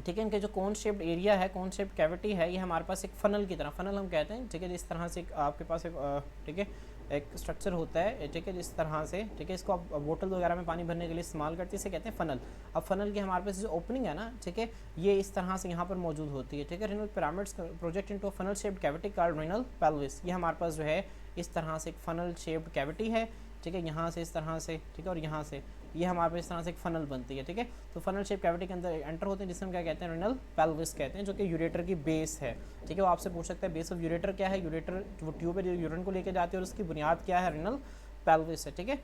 ठीक है। इनके जो कोन शेप्ड एरिया है, कोन शेप्ड कैविटी है, ये हमारे पास एक फनल की तरह, फनल हम कहते हैं, ठीक है। इस तरह से आपके पास एक, ठीक है, एक स्ट्रक्चर होता है, ठीक है, जिस तरह से, ठीक है, इसको आप बोतल वगैरह में पानी भरने के लिए इस्तेमाल करते हैं, इसे कहते हैं फनल। अब फनल की हमारे पास जो ओपनिंग है ना, ठीक है, ये इस तरह से यहाँ पर मौजूद होती है, ठीक है। Renal pyramids project into funnel shaped cavity called renal pelvis, ये हमारे पास जो है इस तरह से एक फनल शेप्ड कैविटी है, ठीक है, यहाँ से इस तरह से, ठीक है, और यहाँ से ये हमारे पास इस तरह से एक फनल बनती है, ठीक है। तो फनल शेप कैविटी के अंदर एंटर होते हैं जिसे हम क्या कहते हैं, रेनल पेल्विस कहते हैं, जो कि यूरेटर की बेस है, ठीक है। वो आपसे पूछ सकता है बेस ऑफ यूरेटर क्या है, यूरेटर वो ट्यूब है जो यूरिन को लेकर जाती है और उसकी बुनियाद क्या है, रेनल पेल्विस है, ठीक है।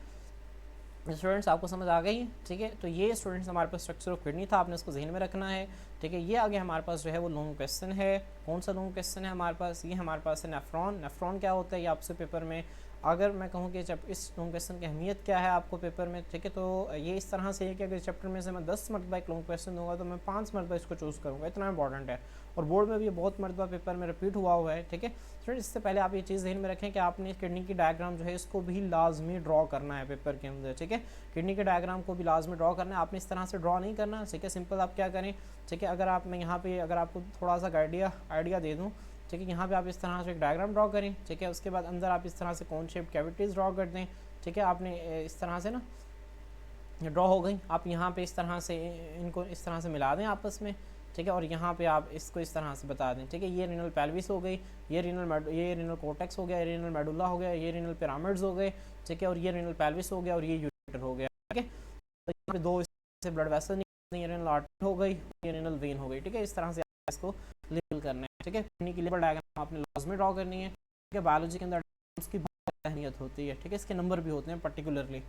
स्टूडेंट्स आपको समझ आ गई, ठीक है। तो ये स्टूडेंट्स हमारे पास स्ट्रक्चर ऑफ किडनी था, आपने इसको जहन में रखना है, ठीक है। ये आगे हमारे पास जो है वो लॉन्ग क्वेश्चन है, कौन सा लॉन्ग क्वेश्चन है हमारे पास, ये हमारे पास है नेफ्रॉन। नेफ्रॉन क्या होता है ये आपसे पेपर में, अगर मैं कहूँ कि जब इस लॉन्ग क्वेश्चन की अहमियत क्या है आपको पेपर में, ठीक है, तो ये इस तरह से है कि अगर चैप्टर में से मैं 10 मरतबा एक लॉन्ग क्वेश्चन दूंगा तो मैं 5 मरतबा इसको चूज़ करूँगा, इतना इंपॉर्टेंट है। और बोर्ड में भी ये बहुत मरतबा पेपर में रिपीट हुआ है, ठीक है। फ्रेंड्स इससे पहले आप ये चीज़ ध्यान में रखें कि आपने किडनी की डायग्राम जो है इसको भी लाजमी ड्रॉ करना है पेपर के अंदर, ठीक है। किडनी के डायग्राम को भी लाजमी ड्रॉ करना है, आपने इस तरह से ड्रॉ नहीं करना, ठीक है। सिंपल आप क्या करें, ठीक है, अगर आप मैं यहाँ पे अगर आपको थोड़ा सा आइडिया दे दूँ, ठीक है, यहाँ पे आप इस तरह से एक डायग्राम ड्रॉ करें, ठीक है। उसके बाद अंदर आप इस तरह से कौन शेप कैविटीज़ ड्रॉ कर दें, ठीक है। आपने इस तरह से ना ड्रॉ हो गई, आप यहाँ पे इस तरह से इनको इस तरह से मिला दें आपस में, ठीक है। और यहाँ पे आप इसको इस तरह से बता दें, ठीक है। ये रेनल पेल्विस हो गई, ये रेनल कॉर्टेक्स हो गया, ये रेनल मेडुला हो गया, ये रेनल पिरामिड्स हो गए, ठीक है। और ये रेनल पेल्विस हो गया और ये यूरेटर हो गया, ठीक है। तो यहाँ पे दो से ब्लड वेसल निकलते हैं, ये रेनल आर्टरी हो गई, ये रेनल वेन हो गई, ठीक है। इस तरह से इसको लेबल करना है, ठीक है। किडनी की लेबल डायग्राम आपने लाजमी ड्रॉ करनी है, ठीक है। बायोलॉजी के अंदर उसकी बहुत अहमियत होती है, ठीक है। इसके नंबर भी होते हैं पर्टिकुलरली।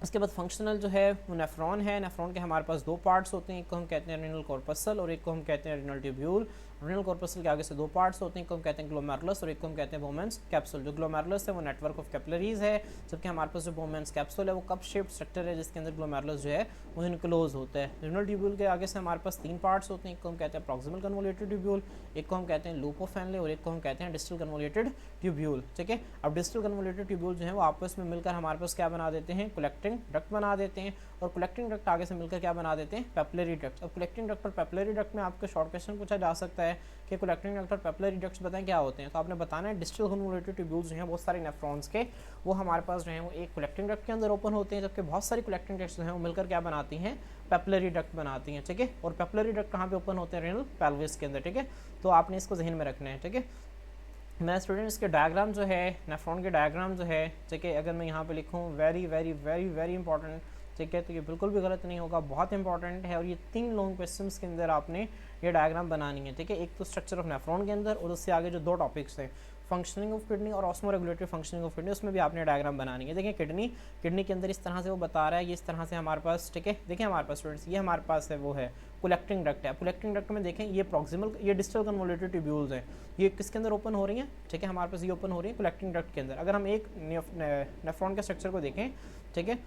इसके बाद फंक्शनल जो है वो नेफ्रॉन है। नेफ्रॉन के हमारे पास दो पार्ट्स होते हैं, एक को हम कहते हैं रेनल कॉर्पसल और एक को हम कहते हैं रेनल ट्यूब्यूल। रेनल कॉर्पसल के आगे से दो पार्ट्स होते हैं, एक को हम कहते हैं ग्लोमेरुलस और एक को हम कहते हैं बोमेंस कैप्सूल। जो ग्लोमेरुलस है वो नेटवर्क ऑफ कैपिलरीज है, जबकि हमारे पास जो बोमेंस कैप्सूल है वो कप शेप्ड स्ट्रक्चर है जिसके अंदर ग्लोमेरुलस जो है वो इनक्लोज होता है। रेनल ट्यूब्यूल के आगे से हमारे पास तीन पार्ट्स होते हैं, एक को हम कहते हैं प्रॉक्सिमल कन्वोल्यूटेड ट्यूब्यूल, एक को हम कहते हैं लूप ऑफ फैनले और एक को हम कहते हैं डिस्टल कन्वोल्यूटेड ट्यूब्यूल, ठीक है। अब डिस्टल कन्वोल्यूटेड ट्यूब्यूल जो है वो आपस में मिलकर हमारे पास क्या बना देते हैं, कलेक्टिंग डक्ट बना देते हैं, और कलेक्टिंग डक्ट आगे से मिलकर क्या बना देते हैं, पेपिलरी डक्ट। अब कलेक्टिंग डक्ट और पेपिलरी डक्ट में आपके शॉर्ट क्वेश्चन पूछा जा सकता है कि कलेक्टिंग डक्ट और पेपिलरी डक्ट्स बताएं क्या होते हैं, तो आपने बताना है डिस्टल कन्वोल्यूटेड ट्यूब्यूल्स जो हैं बहुत सारे नेफ्रॉन्स के वो हमारे पास जो है वो एक कलेक्टिंग डक्ट के अंदर ओपन होते हैं, जबकि बहुत सारी कलेक्टिंग डक्ट्स जो हैं वो मिलकर क्या बनाती हैं, पेपिलरी डक्ट बनाती हैं, ठीक है। और पेपिलरी डक्ट कहाँ पे ओपन होते हैं, रेनल पेल्विस के अंदर, ठीक है। तो आपने इसको जहन में रखना है, ठीक है। मैं स्टूडेंट इसके डायग्राम जो है नेफ्रॉन के डायग्राम जो है, ठीक है, अगर मैं यहाँ पे लिखूँ very very very very important, ठीक है, तो ये बिल्कुल भी गलत नहीं होगा, बहुत इंपॉर्टेंट है। और ये तीन लॉन्ग क्वेश्चंस के अंदर आपने ये डायग्राम बनानी है, ठीक है। एक तो स्ट्रक्चर ऑफ नेफ्रॉन के अंदर और उससे आगे जो दो टॉपिक्स हैं, फंक्शनिंग ऑफ किडनी और osmo regulatory functioning of kidney, उसमें भी आपने डायग्राम बनानी है। देखिए किडनी के अंदर इस तरह से वो बता रहा है, ये इस तरह से हमारे पास, ठीक है। देखिए हमारे पास स्टूडेंट्स ये हमारे पास है वो है कलेक्टिंग डक्ट है। कलेक्टिंग डक्ट में देखें ये प्रॉक्सिमल, ये डिस्टल कन्वोल्यूटेड ट्यूब्यूल्स हैं, ये किसके अंदर ओपन हो रही हैं, ठीक है, हमारे पास ये ओपन हो रही है कलेक्टिंग डक्ट के अंदर। अगर हम एक नेफ्रॉन के स्ट्रक्चर को देखें, ठीक है,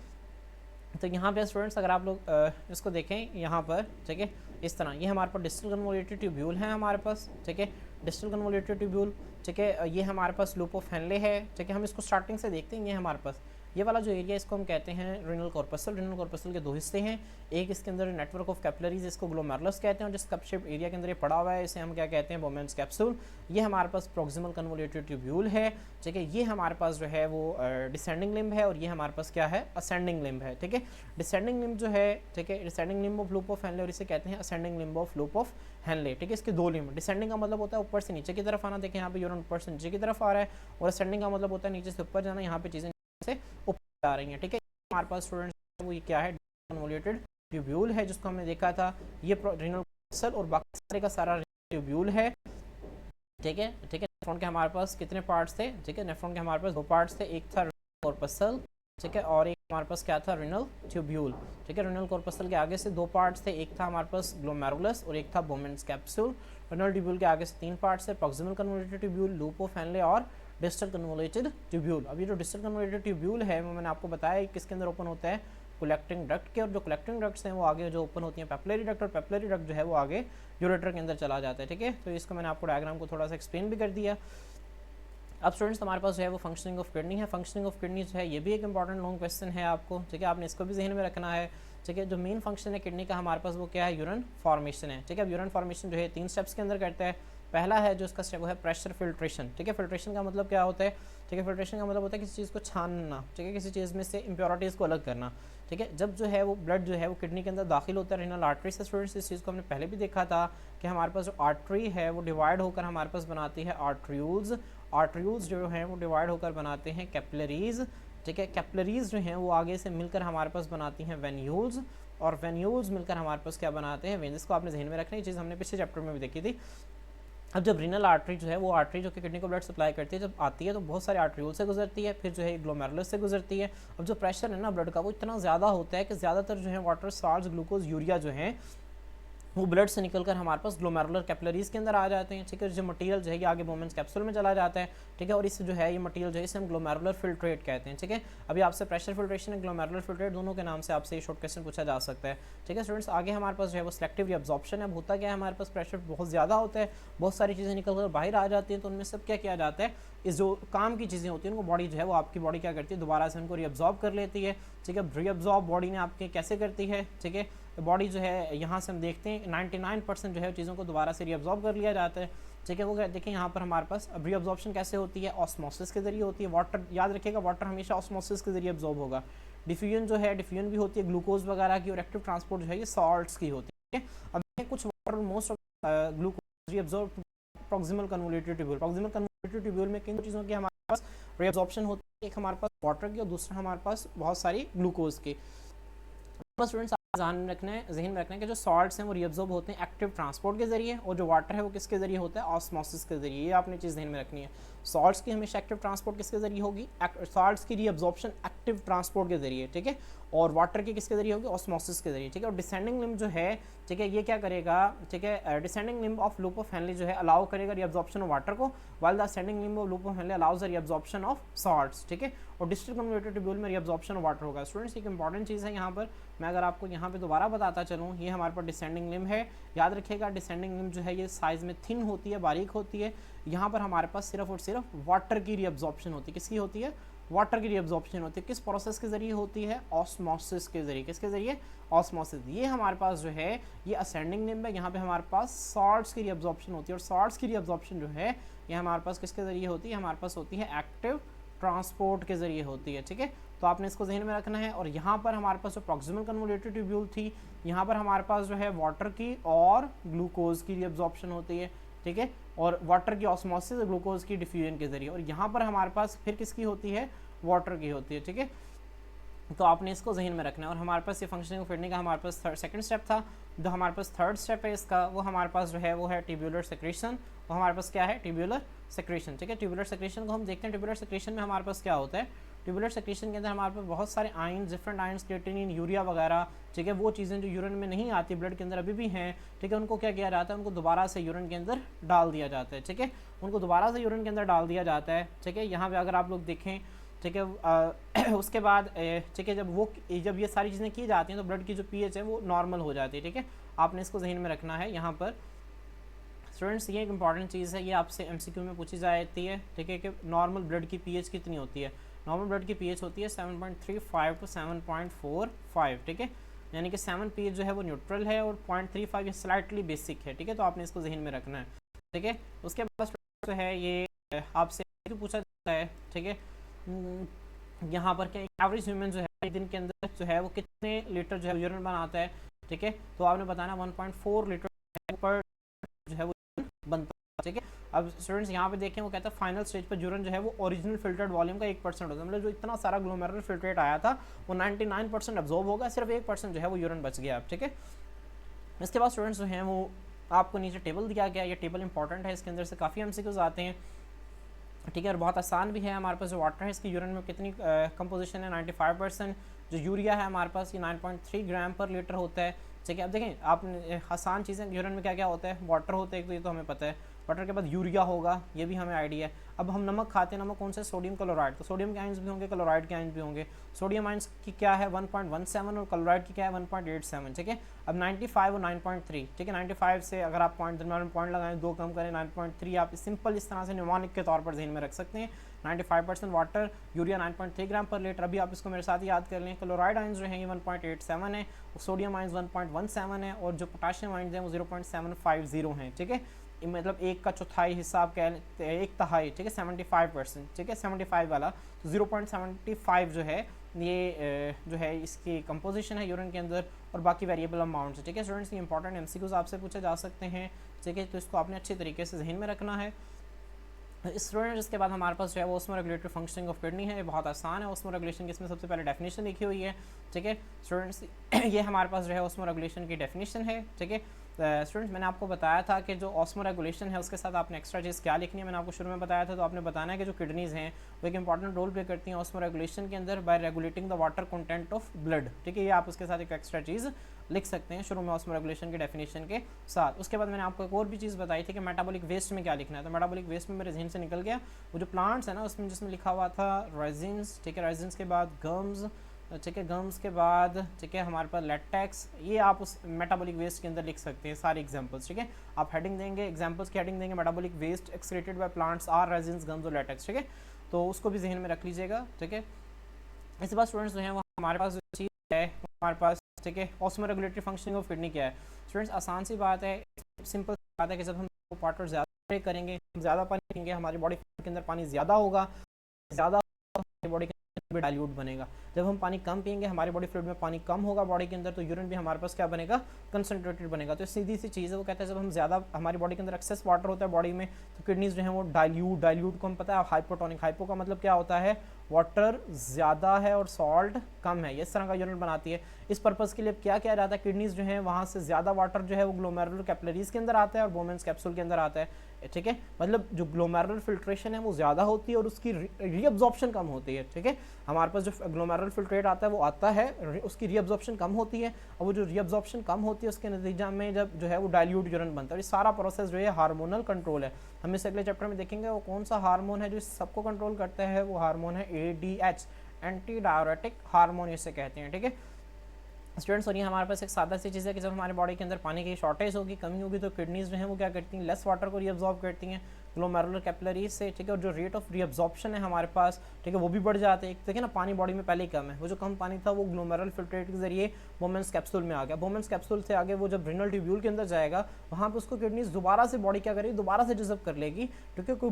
तो यहाँ पे स्टूडेंट्स अगर आप लोग इसको देखें यहाँ पर, ठीक है, इस तरह ये हमारे पास डिस्टल कन्वोल्यूटेड ट्यूब्यूल है हमारे पास, ठीक है। डिस्टल कन्वोल्यूटेड ट्यूब्यूल, ठीक है, ये हमारे पास लूप ऑफ हेनले है, ठीक है। हम इसको स्टार्टिंग से देखते हैं, ये हमारे पास ये वाला जो एरिया इसको हम कहते हैं रीनल कॉर्पसल। रीनल कॉर्पसल के दो हिस्से हैं, एक इसके अंदर नेटवर्क ऑफ कैपिलरीज, इसको ग्लोमेरुलस कहते हैं, और जिस कप शेप एरिया के अंदर ये पड़ा हुआ है इसे हम क्या कहते हैं, बोमेन्स कैप्सूल। ये हमारे पास प्रॉक्सिमल कन्वोल्यूटेड ट्यूब्यूल है, ठीक है। ये हमारे पास जो है वो डिसेंडिंग लिम्ब है, और ये हमारे पास क्या है, असेंडिंग लिम्ब है, ठीक है। डिसेंडिंग लिम्ब जो है, ठीक है, descending limb of loop of Henley, और इसे कहते हैं ascending limb of loop of Henley, ठीक है। इसके दो लिम्ब, डिसेंडिंग का मतलब होता है ऊपर से नीचे की तरफ आना, देखिए यहाँ पे यूरिन ऊपर से नीचे की तरफ आ रहा है, और असेंडिंग का मतलब होता है नीचे से ऊपर जाना, यहाँ पे चीज़ें नीचे से ऊपर आ रही हैं, ठीक है। हमारे पास स्टूडेंट्स वो ये क्या है, कन्वोल्यूटेड ट्यूब्यूल है, जिसको हमने देखा था, ये रीनल कॉर्पसल और बाकी सारे का सारा ट्यूब्यूल है, ठीक है, ठीक है। नेफ्रॉन के हमारे पास कितने पार्ट्स थे, ठीक है, नेफ्रॉन के हमारे पास दो पार्ट्स थे, एक था कॉर्पसल, ठीक है, और एक हमारे पास क्या था, रीनल ट्यूब्यूल, ठीक है। रीनल कॉर्पसल के आगे से दो पार्ट्स थे, एक था हमारे पास ग्लोमेरुलस और एक था बोमेन्स कैप्सूल। रीनल ट्यूब्यूल के आगे से तीन पार्ट्स है, proximal convoluted tubule, loop of Henley और डिस्टल कन्वोल्यूटेड ट्यूब्यूल। अब ये जो डिस्टल कन्वोल्यूटेड ट्यूब्यूल है वो मैंने आपको बताया किसके अंदर ओपन होता है, कलेक्टिंग डक्ट के, और जो कलेक्टिंग डक्ट्स हैं वो आगे जो ओपन होती हैं पेपिलरी डक्ट, और पेपिलरी डक्ट जो है वो आगे यूरेटर के अंदर चला जाता है, ठीक है। तो इसको मैंने आपको डायग्राम को थोड़ा सा एक्सप्लेन भी कर दिया। अब स्टूडेंट्स हमारे पास जो है वो फंक्शनिंग ऑफ किडनी है। फंक्शनिंग ऑफ किडनी जो है ये भी एक इंपॉर्टेंट लॉन्ग क्वेश्चन है आपको, ठीक है, आपने इसको भी जहन में रखना है, ठीक है। जो मेन फंक्शन है किडनी का हमारे पास वो क्या है, यूरिन फॉर्मेशन है, ठीक है। अब यूरिन फॉर्मेशन जो है 3 स्टेप्स के अंदर करता है। पहला है जो इसका स्टेप वो है प्रेशर फिल्ट्रेशन, ठीक है। फिल्ट्रेशन का मतलब क्या होता है, ठीक है, फिल्ट्रेशन का मतलब होता है किसी चीज़ को छानना, ठीक है, किसी चीज़ में से इम्प्योरिटीज़ को अलग करना, ठीक है। जब जो है वो ब्लड जो है वो किडनी के अंदर दाखिल होता है रीनल आर्टरी से, स्टूडेंट्स इस चीज़ को हमने पहले भी देखा था कि हमारे पास जो आर्टरी है वो डिवाइड होकर हमारे पास बनाती है आर्ट्रियूल्स, आर्ट्रियूल्स जो हैं वो डिवाइड होकर बनाते हैं कैपिलरीज, ठीक है। कैपिलरीज जो हैं वो आगे से मिलकर हमारे पास बनाती हैं वेन्यूल्स, और वेन्यूल्स मिलकर हमारे पास क्या बनाते हैं, वेन्स को आपने जहन में रखना, ये चीज़ हमने पिछले चैप्टर में भी देखी थी। अब जब रीनल आर्टरी जो है वो आर्टरी जो कि किडनी को ब्लड सप्लाई करती है, जब आती है तो बहुत सारे आर्टरील से गुजरती है, फिर जो है ग्लोमेरुलस से गुजरती है। अब जो प्रेशर है ना ब्लड का वो इतना ज़्यादा होता है कि ज़्यादातर जो है वाटर, साल्ट्स, ग्लूकोज, यूरिया जो है वो ब्लड से निकलकर हमारे पास ग्लोमेरुलर कैपिलरीज के अंदर आ जाते हैं, ठीक है। जो मटेरियल जो है ये आगे बोमेन्स कैप्सूल में चला जाता है, ठीक है, और इससे जो है ये मटेरियल जो है इसे हम ग्लोमेरुलर फिल्ट्रेट कहते हैं, ठीक है। अभी आपसे प्रेशर फिल्ट्रेशन और ग्लोमेरुलर फिल्ट्रेट दोनों के नाम से आपसे ये शॉर्ट क्वेश्चन पूछा जा सकता है, ठीक है। स्टूडेंट्स आगे हमारे पास जो है वो सिलेक्टिव रिअब्जॉर्प्शन है। अब होता क्या है, हमारे पास प्रेशर बहुत ज़्यादा होता है, बहुत सारी चीज़ें निकल कर बाहर आ जाती हैं, तो उनमें सब क्या किया जाता है, इस जो काम की चीज़ें होती हैं उनको बॉडी जो है वो आपकी बॉडी क्या करती है, दोबारा से उनको रिअब्जॉर्ब कर लेती है, ठीक है। रिअब्जॉर्ब बॉडी ने आपके कैसे करती है, ठीक है, बॉडी जो है यहाँ से हम देखते हैं 99% जो है चीज़ों को दोबारा से रिअब्जॉर्ब कर लिया जाता है, ठीक है। वो देखिए यहाँ पर हमारे पास अब रिअब्जॉर्प्शन कैसे होती है, ऑस्मोसिस के जरिए होती है। वाटर याद रखिएगा, वाटर हमेशा ऑस्मोसिस के जरिए अब्जॉर्ब होगा। डिफ्यूजन जो है, डिफ्यूजन भी होती है ग्लूकोज वगैरह की, और एक्टिव ट्रांसपोर्ट जो है ये सॉल्ट्स की होती है। अब कुछ water most glucose reabsorb proximal convoluted tubule. Proximal convoluted tubule में किन चीज़ों की हमारे पास रिअब्जॉर्प्शन होती है, एक हमारे पास वाटर की और दूसरा हमारे पास बहुत सारी ग्लूकोज की। स्टूडेंट्स जहन में रखना है कि जो सॉल्ट्स हैं वो रिअब्जॉर्ब होते हैं एक्टिव ट्रांसपोर्ट के जरिए, और जो वाटर है वो किसके जरिए होता है, ऑस्मोसिस के जरिए। ये आपने चीज़ ध्यान में रखनी है। सॉल्ट्स की हमेशा एक्टिव ट्रांसपोर्ट किसके जरिए होगी, सॉल्ट्स की रिअब्जॉर्प्शन एक्टिव ट्रांसपोर्ट के जरिए, ठीक है, और वाटर की किसके जरिए होगी, ऑस्मोसिस के जरिए, ठीक है। और डिसेंडिंग लिम्ब जो है, ठीक है, ये क्या करेगा, ठीक है, descending limb of loop of Henle जो है अलाउ करेगा रिअब्जॉर्प्शन ऑफ वाटर को, while the ascending limb of loop of Henle allows the reabsorption of salts, ठीक है। और डिस्टल कन्वोल्यूटेड ट्यूब्यूल में रिअब्जॉर्प्शन ऑफ वाटर होगा। स्टूडेंट्स एक इंपॉर्टेंट चीज़ है यहाँ पर, मैं अगर आपको यहाँ पे दोबारा बताता चलूँ, ये हमारे पास डिसेंडिंग लिम्ब है। याद रखिएगा डिसेंडिंग लिम्ब जो है ये साइज़ में थिन होती है, बारीक होती है। यहाँ पर हमारे पास सिर्फ और सिर्फ वाटर की रिअब्जॉर्प्शन होती है। किसकी होती है, वाटर की रिअब्जॉर्प्शन होती है। किस प्रोसेस के जरिए होती है, ऑस्मोसिस के जरिए। किसके जरिए, ऑस्मोसिस। ये हमारे पास जो है ये असेंडिंग लिम्ब है, यहाँ पे हमारे पास सॉल्ट्स की रिअब्जॉर्प्शन होती है, और सॉल्ट्स की रिअब्जॉर्प्शन जो है ये हमारे पास किसके जरिए होती है, हमारे पास होती है एक्टिव ट्रांसपोर्ट के जरिए होती है, ठीक है। तो आपने इसको जहन में रखना है। और यहाँ पर हमारे पास जो प्रॉक्सिमल कन्वोल्यूटेड ट्यूब्यूल थी, यहाँ पर हमारे पास जो है वाटर की और ग्लूकोज की रिअब्जॉर्प्शन होती है, ठीक है, और वाटर की ऑस्मोसिस, ग्लूकोज की डिफ्यूजन के जरिए। और यहाँ पर हमारे पास फिर किसकी होती है, वाटर की होती है, ठीक है। तो आपने इसको जहन में रखना है। और हमारे पास ये फंक्शनिंग ऑफ किडनी का हमारे पास सेकंड स्टेप था। जो हमारे पास थर्ड स्टेप है इसका, वो हमारे पास जो है वो है ट्यूब्यूलर सेक्रेशन। वो हमारे पास क्या है, ट्यूब्यूलर सेक्रेशन, ठीक है। ट्यूब्यूलर सेक्रेशन को हम देखते हैं। ट्यूब्यूलर सेक्रेशन में हमारे पास क्या होता है, ट्यूब्यूलर सेक्रेशन के अंदर हमारे पास बहुत सारे ions, different ions, creatinine, urea वगैरह, ठीक है, वो चीज़ें जो यूरिन में नहीं आती, ब्लड के अंदर अभी भी हैं, ठीक है, उनको क्या किया जाता है, उनको दोबारा से यूरिन के अंदर डाल दिया जाता है, ठीक है, उनको दोबारा से यूरिन के अंदर डाल दिया जाता है, ठीक है। यहाँ पे अगर आप लोग देखें, ठीक है, उसके बाद ठीक है, जब ये सारी चीज़ें की जाती हैं तो ब्लड की जो पीएच है वो नॉर्मल हो जाती है, ठीक है। आपने इसको जहन में रखना है। यहाँ पर स्टूडेंट्स ये एक इंपॉर्टेंट चीज़ है, ये आपसे एमसीक्यू में पूछी जाती है, ठीक है, कि नॉर्मल ब्लड की पीएच कितनी होती है। नॉर्मल ब्लड की पीएच होती है 7.35 टू 7.45, ठीक है, यानी कि 7 पीएच जो है वो न्यूट्रल है और 0.35 ये स्लाइटली बेसिक है, ठीक है, तो आपने इसको जहन में रखना है, ठीक है। उसके बाद जो है ये आपसे पूछा जाता है, ठीक है, यहाँ पर क्या एवरेज ह्यूमन जो है एक दिन के अंदर जो है वो कितने लीटर जो है यूरिन बनाता है, ठीक है, तो आपने बताना 1.4 लीटर पर जो है वो बनता है, ठीक है। अब स्टूडेंट्स यहाँ पे देखें, वो कहता है फाइनल स्टेज पर यूरिन जो है वो ओरिजिनल फिल्टर्ड वॉल्यूम का 1% होता है, मतलब जो इतना सारा ग्लोमेरुलर फिल्ट्रेट आया था वो 99% अब्जॉर्ब होगा, सिर्फ 1% जो है वो यूरिन बच गया, ठीक है। इसके बाद स्टूडेंट्स जो हैं वो आपको नीचे टेबल दिया गया, ये टेबल इंपॉर्टेंट है, इसके अंदर से काफ़ी एमसीक्यूज आते हैं, ठीक है, और बहुत आसान भी है। हमारे पास जो वाटर है इसकी यूरिन में कितनी कंपोजिशन है 95%, जो यूरिया है हमारे पास ये 9.3 ग्राम पर लीटर होता है, ठीक है। अब देखें आपने आसान चीज़ें, यूरिन में क्या क्या होता है, वाटर होता है एक, तो ये तो हमें पता है, वाटर के बाद यूरिया होगा, ये भी हमें आइडिया है। अब हम नमक खाते हैं, नमक कौन से, सोडियम क्लोराइड, तो सोडियम के आइंस भी होंगे, क्लोराइड के आइंस भी होंगे। सोडियम आइंस की क्या है 1.17 और क्लोराइड की क्या है 1.87, ठीक है। अब 95 और 9.3, ठीक है, 95 से अगर आप पॉइंट दरम्यान में पॉइंट लगाएं, 2 कम करें, 9.3 आप सिंपल इस तरह से न्यूमोनिक के तौर पर जहन में रख सकते हैं। 95% वाटर, यूरिया 9.3 ग्राम पर लीटर, अभी आप इसको मेरे साथ याद कर लें। क्लोराइड आइंस जो है ये 1.87 है, सोडियम आइंस 1.17 है, और जो पोटाशियम आइंस हैं वो 0.750 हैं, ठीक है, मतलब एक का चौथाई हिस्सा आप कह लें, एक तिहाई, ठीक है, 75%, ठीक है, 75 वाला, तो 0.75 जो है ये जो है इसकी कंपोजिशन है यूरिन के अंदर, और बाकी वेरिएबल अमाउंट, ठीक है। स्टूडेंट्स ये इंपॉर्टेंट एमसीक्यूज आपसे पूछे जा सकते हैं, ठीक है, तो इसको आपने अच्छे तरीके से जहन में रखना है। स्टूडेंट इसके बाद हमारे पास जो है वो osmo regulatory functioning of kidney है, ये बहुत आसान है ऑस्मो रेगुलेशन की, इसमें सबसे पहले डेफिनेशन लिखी हुई है, ठीक है स्टूडेंट्स। ये हमारे पास जो है ऑस्मो रेगुलेशन की डेफिनेशन है, ठीक है। स्टूडेंट्स मैंने आपको बताया था कि जो ऑस्मो रेगुलेशन है उसके साथ आपने एक्स्ट्रा चीज़ क्या लिखनी है, मैंने आपको शुरू में बताया था, तो आपने बताना है कि जो किडनीज़ हैं वो एक इंपॉर्टेंट रोल प्ले करती हैं ऑस्मो रेगुलेशन के अंदर bye regulating the water content of blood, ठीक है, ये आप उसके साथ एक एक्स्ट्रा चीज़ लिख सकते हैं शुरू में ऑस्मो रेगुलेशन की डेफिनेशन के साथ। उसके बाद मैंने आपको एक और भी चीज़ बताई थी कि मेटाबॉलिक वेस्ट में क्या लिखना है, तो मेटाबॉलिक वेस्ट में मेरे जहन से निकल गया वो जो प्लांट्स है ना उसमें जिसमें लिखा हुआ था रेजिन्स, ठीक है, रेजिन्स के बाद गम्स, ठीक है, गम्स के बाद, ठीक है, हमारे पास लेटेक्स, ये आप उस मेटाबॉलिक वेस्ट के अंदर लिख सकते हैं सारे एग्जांपल्स, ठीक है, आप हेडिंग देंगे, एग्जांपल्स की हेडिंग देंगे metabolic waste excreted by plants are resins gums और लेटेक्स, ठीक है, तो उसको भी जहन में रख लीजिएगा, ठीक है। इसके बाद स्टूडेंट्स जो हैं वो हमारे पास जो चीज़ है हमारे पास, ठीक है, osmo regulatory functioning of kidney क्या है स्टूडेंट्स, आसान सी बात है, सिंपल बात है कि जब हम वाटर ज़्यादा करेंगे, ज़्यादा पानी पिएंगे, हमारी बॉडी के अंदर पानी ज़्यादा होगा, ज़्यादा बॉडी के अंदर डाइल्यूट बनेगा। जब हम पानी कम पिएंगे, हमारी बॉडी फ्लूइड में पानी कम होगा बॉडी के अंदर, तो यूरिन भी हमारे पास क्या बनेगा, कंसनट्रेटेड बनेगा। तो सीधी सी चीज़ है, वो कहते हैं जब हम ज़्यादा, हमारी बॉडी के अंदर एक्सेस वाटर होता है बॉडी में, तो किडनीज जो है वो डाइल्यूट को हम पता है हाइपोटोनिक, हाइपो का मतलब क्या होता है, वाटर ज़्यादा है और सॉल्ट कम है, इस तरह का यूरिन बनाती है। इस पर्पज़ के लिए क्या किया जाता है, किडनीज जो है वहाँ से ज़्यादा वाटर जो है वो ग्लोमेरुलर कैपिलरीज के अंदर आता है और बोमेंस कैप्सूल के अंदर आता है, ठीक है, मतलब जो ग्लोमेरुलर फिल्ट्रेशन है वो ज़्यादा होती है और उसकी रीअब्जॉर्प्शन कम होती है, ठीक है। हमारे पास जो ग्लोमेरुलर फिल्ट्रेट आता है वो आता है, उसकी रीअब्जॉर्प्शन कम होती है, और वो जो रीअब्जॉर्प्शन कम होती है उसके नतीजा में जब जो है वो डाइल्यूट यूरिन बनता है। ये सारा प्रोसेस जो है हार्मोनल कंट्रोल है, हम इस अगले चैप्टर में देखेंगे वो कौन सा हार्मोन है जो इस सबको कंट्रोल करता है, वो हार्मोन है ADH, एंटी डायरेटिक हार्मोन इसे कहते हैं, ठीक है स्टूडेंट्स। और ये हमारे पास एक सादा सी चीज़ है कि जब हमारे बॉडी के अंदर पानी की शॉर्टेज होगी, कमी होगी, तो किडनीज जो है वो क्या करती हैं, लेस वाटर को रीअब्जॉर्ब करती हैं ग्लोमेरुलर कैपिलरीज से, ठीक है, और जो रेट ऑफ रीअब्जॉर्प्शन है हमारे पास, ठीक है, वो भी बढ़ जाते हैं। देखिए ना पानी बॉडी में पहले ही कम है, वो जो कम पानी था वो ग्लोमेरुलर फिल्ट्रेट के जरिए बोमेंस कैप्सूल में आ गया, बोमेंस कैप्सूल से आगे वो जब रिनल ट्यूब्यूल के अंदर जाएगा वहाँ पर उसको किडनीज दोबारा से बॉडी क्या करेगी, दोबारा से डिजर्व कर लेगी, क्योंकि कोई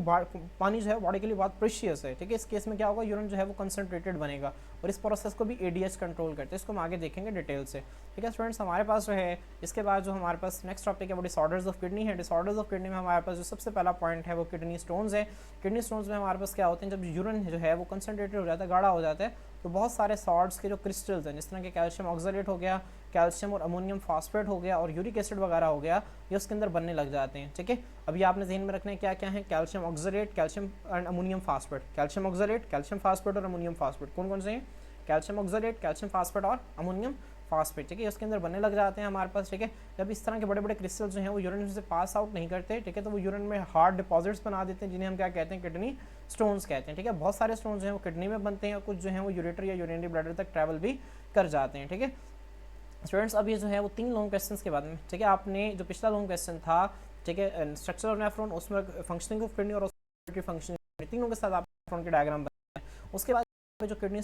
पानी जो है बॉडी के लिए बहुत प्रेशियस है, ठीक है। इस केस में क्या होगा, यूरिन जो है वो कंसनट्रेटेड बनेगा, और इस प्रोसेस को भी ADH कंट्रोल करते हैं, इसको हम आगे देखेंगे डिटेल से, ठीक है स्टूडेंट्स। हमारे पास जो है इसके बाद जो हमारे पास नेक्स्ट टॉपिक है वो डिसऑर्डर्स ऑफ किडनी है। डिसऑर्डर्स ऑफ किडनी में हमारे पास जो सबसे पहला पॉइंट है वो किडनी स्टोन्स है। किडनी स्टोन्स में हमारे पास क्या होते हैं, जब यूरिन जो है वो कंसनट्रेटेड हो जाता है, गाढ़ा हो जाता है, तो बहुत सारे सॉल्ट्स के जो क्रिस्टल्स हैं, जिस तरह के कैल्शियम ऑक्सलेट हो गया, कैल्शियम और अमोनियम फॉस्फेट हो गया, और यूरिक एसिड वगैरह हो गया, ये उसके अंदर बनने लग जाते हैं, ठीक है। अभी आपने ध्यान में रखना है क्या क्या है, calcium oxalate, calcium and ammonium phosphate, calcium oxalate, calcium phosphate और अमोनियम फॉस्फेट, कौन कौन से हैं, कैल्शियम ऑक्सलेट, कैल्शियम फॉस्फेट और अमोनियम फॉस्फेट, ठीक है, उसके अंदर बनने लग जाते हैं हमारे पास, ठीक है। जब इस तरह के बड़े बड़े क्रिस्टल जो हैं वो यूरिन से पास आउट नहीं करते, ठीक है, तो वो यूरिन में हार्ड डिपॉजिट्स बना देते हैं, जिन्हें हम क्या कहते हैं, किडनी स्टोन्स कहते हैं, ठीक है। बहुत सारे स्टोन्स जो हैं वो किडनी में बनते हैं, और कुछ जो हैं वो यूरेटर या यूरिनरी ब्लैडर तक ट्रैवल भी कर जाते हैं, ठीक है स्टूडेंट्स। अब ये जो है वो 3 लॉन्ग क्वेश्चन के बाद में, ठीक है, आपने जो पिछला लॉन्ग क्वेश्चन था, ठीक है, स्ट्रक्चर ऑफ नेफ्रॉन, उसमें फंक्शनिंग ऑफ किडनी और फंक्शनिंग, तीनों के साथ आप नेफ्रॉन के डायग्राम बनाए हैं। उसके बाद जो किडनी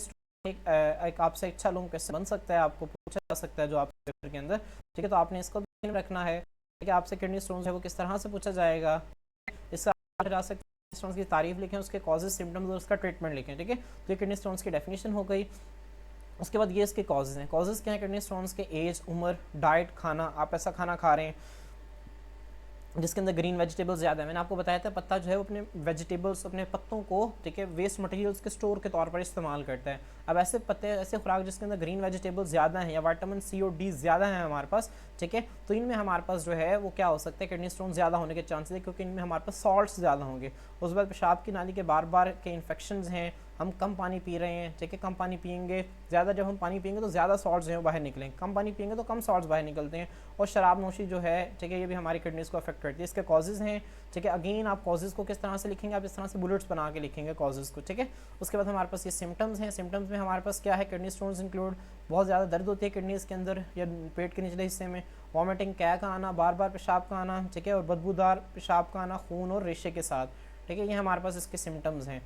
एक आपसे अच्छा लॉन्ग क्वेश्चन बन सकता है, आपको पूछा जा सकता है जो आप पेपर के अंदर, ठीक है, तो आपने इसको भी रखना है, ठीक है। आपसे किडनी स्टोन्स है वो किस तरह से पूछा जाएगा, इसका जा सकता है, स्टोन्स की तारीफ लिखें, उसके कॉजेज, सिम्टम्स और उसका ट्रीटमेंट लिखें, ठीक है। तो ये किडनी स्टोन्स की डेफिनेशन हो गई। उसके बाद ये इसके कॉजेज हैं। कॉजेज क्या है किडनी स्टोन्स के? एज, उम्र, डाइट, खाना, आप ऐसा खाना खा रहे हैं जिसके अंदर ग्रीन वेजिटेबल्स ज़्यादा है। मैंने आपको बताया था पत्ता जो है वो अपने वेजिटेबल्स, अपने पत्तों को, ठीक है, वेस्ट मटेरियल्स के स्टोर के तौर पर इस्तेमाल करता है। अब ऐसे पत्ते, ऐसे खुराक जिसके अंदर ग्रीन वेजिटेबल्स ज़्यादा हैं या विटामिन सी और डी ज़्यादा है हमारे पास, ठीक है, तो इनमें हमारे पास जो है वो क्या हो सकता है, किडनी स्टोन ज़्यादा होने के चांसेस है, क्योंकि इनमें हमारे पास सॉल्ट्स ज़्यादा होंगे। उसके बाद पेशाब की नाली के बार बार के इन्फेक्शन हैं, हम कम पानी पी रहे हैं, ठीक है, कम पानी पियेंगे, ज़्यादा जब हम पानी पियेंगे तो ज़्यादा सॉल्ट्स जो है बाहर निकलेंगे, कम पानी पियेंगे तो कम सॉल्ट्स बाहर निकलते हैं। और शराब नोशी जो है, ठीक है, ये भी हमारी किडनीज़ को अफेक्ट करती है। इसके कॉजेज़ हैं, ठीक है। अगेन आप कॉजेज़ को किस तरह से लिखेंगे, आप इस तरह से बुलेट्स बना के लिखेंगे कॉजेज़ को, ठीक है। उसके बाद हमारे पास ये सिम्टम्स हैं। सिम्टम्स में हमारे पास क्या है, किडनी स्टोन्स इंक्लूड, बहुत ज़्यादा दर्द होती है किडनीज़ के अंदर या पेट के निचले हिस्से में, वॉमिटिंग, कै का आना, बार बार पेशाब का आना, ठीक है, और बदबूदार पेशाब का आना खून और रेशे के साथ, ठीक है, ये हमारे पास इसके सिम्टम्स हैं।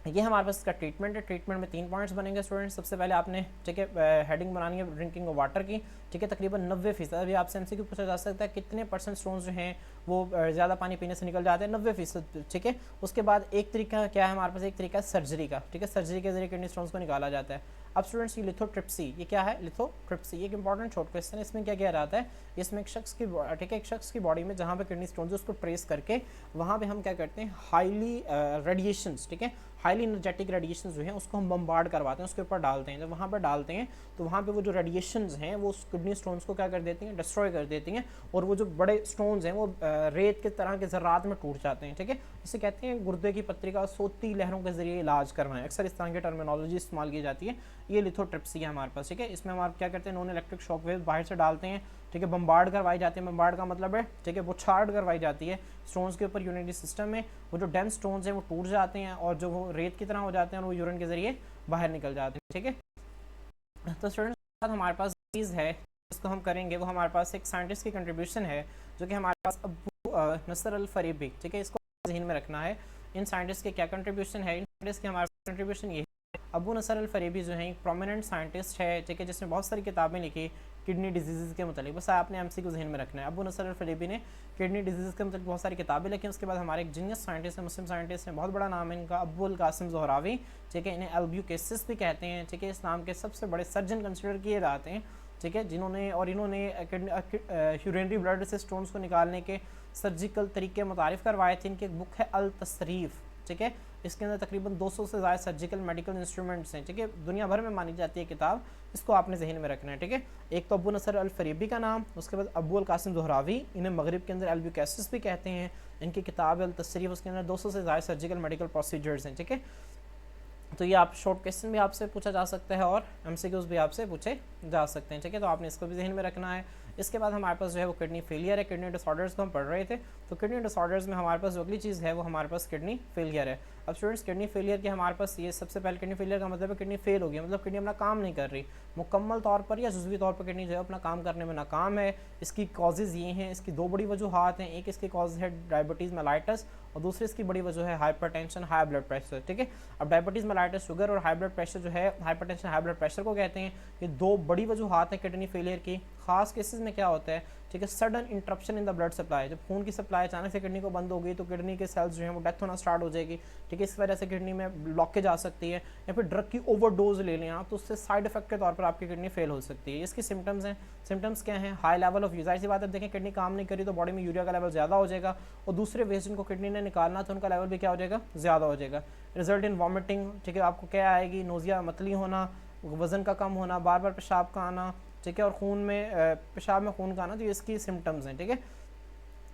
ये हमारे पास इसका ट्रीटमेंट है। ट्रीटमेंट में 3 पॉइंट्स बनेंगे स्टूडेंट्स। सबसे पहले आपने, ठीक है, हेडिंग बनानी है ड्रिंकिंग ऑफ वाटर की, ठीक है, तकरीबन 90%। अभी आपसे एमसीक्यू पूछा जा सकता है कितने % स्टोन्स जो हैं वो ज़्यादा पानी पीने से निकल जाते हैं, 90%, ठीक है। उसके बाद एक तरीका क्या है हमारे पास, एक तरीका है सर्जरी का, ठीक है, सर्जरी के जरिए किडनी स्टोन्स को निकाला जाता है। अब स्टूडेंट्स ये लिथोट्रिप्सी, ये क्या है, लिथोट्रिप्सी, ये एक इंपॉर्टेंट शॉर्ट क्वेश्चन है। इसमें क्या किया जाता है, इसमें एक शख्स की, ठीक है, एक शख्स की बॉडी में जहाँ पे किडनी स्टोन्स है उसको ट्रेस करके वहाँ पे हम क्या करते हैं, हाईली रेडिएशंस, ठीक है, हाईली एनर्जेटिक रेडिएशन जो है उसको हम बम्बार्ड करवाते हैं, उसके ऊपर डालते हैं। जब वहाँ पर डालते हैं तो वहाँ पे वो जो रेडिएशंस हैं वो किडनी स्टोन्स को क्या कर देती हैं, डिस्ट्रॉय कर देती हैं, और वो जो बड़े स्टोन्स हैं वो रेत के तरह के ज़र्रात में टूट जाते हैं, ठीक है। इसे कहते हैं गुर्दे की पत्रिका और सोती लहरों के जरिए इलाज करवाएं, अक्सर इस तरह की टर्मिनोलॉजी इस्तेमाल की जाती है। ये लिथोट्रिप्सी है हमारे पास, ठीक है। इसमें हमारे क्या करते हैं, नॉन इलेक्ट्रिक शॉक वेव बाहर से डालते हैं, ठीक है, बम्बार्ड करवाई जाती है। बम्बार्ड का मतलब है, ठीक है, बुछाड़ करवाई जाती है स्टोन्स के ऊपर यूरिनरी सिस्टम में, वो जो डेंस स्टोन्स हैं वो टूट जाते हैं और जो वो रेत की तरह हो जाते हैं और वो यूरिन के जरिए बाहर निकल जाते हैं, ठीक है। तो स्टूडेंट्स हमारे पास चीज़ है जिसको हम करेंगे, वो हमारे पास एक साइंटिस्ट की कंट्रीब्यूशन है जो कि हमारे पास अबू नसर अल फरीबी, ठीक है, इसको ज़हन में रखना है। इन साइंटिस्ट के क्या कंट्रीब्यूशन है, इन साइंटिस्ट के हमारे पास कंट्रीब्यूशन ये, अबू नसर अल फरीबी जो है एक प्रोमिनेंट साइंटिस्ट है, ठीक है, जिसने बहुत सारी किताबें लिखी किडनी डिजीज़ के मतलब, बस आपने एमसी को जहन में रखना है। अबू नसर अल फरीबी ने किडनी डिजीज़ के मतलब बहुत सारी किताबें लिखी। उसके बाद हमारे एक जीनियस साइंटिस्ट है, मुस्लिम साइंटिस्ट है, बहुत बड़ा नाम है इनका, अबुल कासिम ज़ोहरावी, ठीक है, इन्हें अल्ब्यूकेसिस भी कहते हैं, ठीक है, इस नाम के सबसे बड़े सर्जन कंसिडर किए जाते हैं, ठीक है, जिन्होंने और इन्होंने यूरिनरी ब्लड से स्टोन्स को निकालने के सर्जिकल तरीके मुतारिफ करवाए थे। इनकी एक बुक है अल तसरीफ़, ठीक है, इसके अंदर तकरीबन 200 से ज़्यादा सर्जिकल मेडिकल इंस्ट्रूमेंट्स हैं, ठीक है, दुनिया भर में मानी जाती है किताब, इसको आपने जहन में रखना है, ठीक है। एक तो अबू नसर अल फरीबी का नाम, उसके बाद अबुल कासिम ज़ोहरावी, इन्हें मगरिब के अंदर अल्ब्यूकेसिस भी कहते हैं, इनकी किताब अल तसरीफ़, उसके अंदर 200 से ज़्यादा सर्जिकल मेडिकल प्रोसीजर्स हैं, ठीक है। तो ये आप शॉर्ट क्वेश्चन भी आपसे पूछा जा सकता है और एमसीक्यूज़ भी आपसे पूछे जा सकते हैं, ठीक है, तो आपने इसको भी जहन में रखना है। इसके बाद हमारे पास जो है वो किडनी फेलियर है। किडनी डिसऑर्डर्स को हम पढ़ रहे थे, तो किडनी डिसऑर्डर्स में हमारे पास जो अगली चीज़ है वो हमारे पास किडनी फेलियर है। अब स्टूडेंट्स किडनी फेलियर के हमारे पास ये सबसे पहले किडनी फेलियर का मतलब है किडनी फेल हो गई, मतलब किडनी अपना काम नहीं कर रही, मुकम्मल तौर पर या जुज़वी तौर पर किडनी जो है अपना काम करने में नाकाम है। इसकी कॉजेज़ ये हैं, इसकी 2 बड़ी वजूहात हैं, एक इसकी कॉज है डायबिटीज़ मेलाइटस और दूसरी इसकी बड़ी वजह है हाइपरटेंशन, हाई ब्लड प्रेशर, ठीक है। अब डायबिटीज़ मेलाइटस शुगर और हाई ब्लड प्रेशर जो है, हाइपरटेंशन हाई ब्लड प्रेशर को कहते हैं, ये 2 बड़ी वजूहात हैं किडनी फेलियर की। खास केसेस में क्या होता है, ठीक है, sudden interruption in the blood supply, जब खून की सप्लाई अचानक से किडनी को बंद हो गई तो किडनी के सेल्स जो हैं वो डेथ होना स्टार्ट हो जाएगी, ठीक है, इस वजह से किडनी में ब्लॉकेज आ सकती है, या फिर ड्रग की ओवरडोज ले लें आप तो उससे साइड इफेक्ट के तौर पर आपकी किडनी फेल हो सकती है। इसकी सिम्टम्स हैं, सिम्टम्स क्या हैं, हाई लेवल ऑफ यूज़र, सी बात है, देखें किडनी काम नहीं करी तो बॉडी में यूरिया का लेवल ज़्यादा हो जाएगा और दूसरे वेस्ट जिनको किडनी ने निकालना तो उनका लेवल भी क्या हो जाएगा, ज़्यादा हो जाएगा। रिजल्ट इन वॉमिटिंग, ठीक है, आपको क्या आएगी, नोजिया, मतली होना, वज़न का कम होना, बार बार पेशाब का आना, ठीक है, और खून में पेशाब में खून का आना, तो इसकी सिम्टम्स हैं, ठीक है।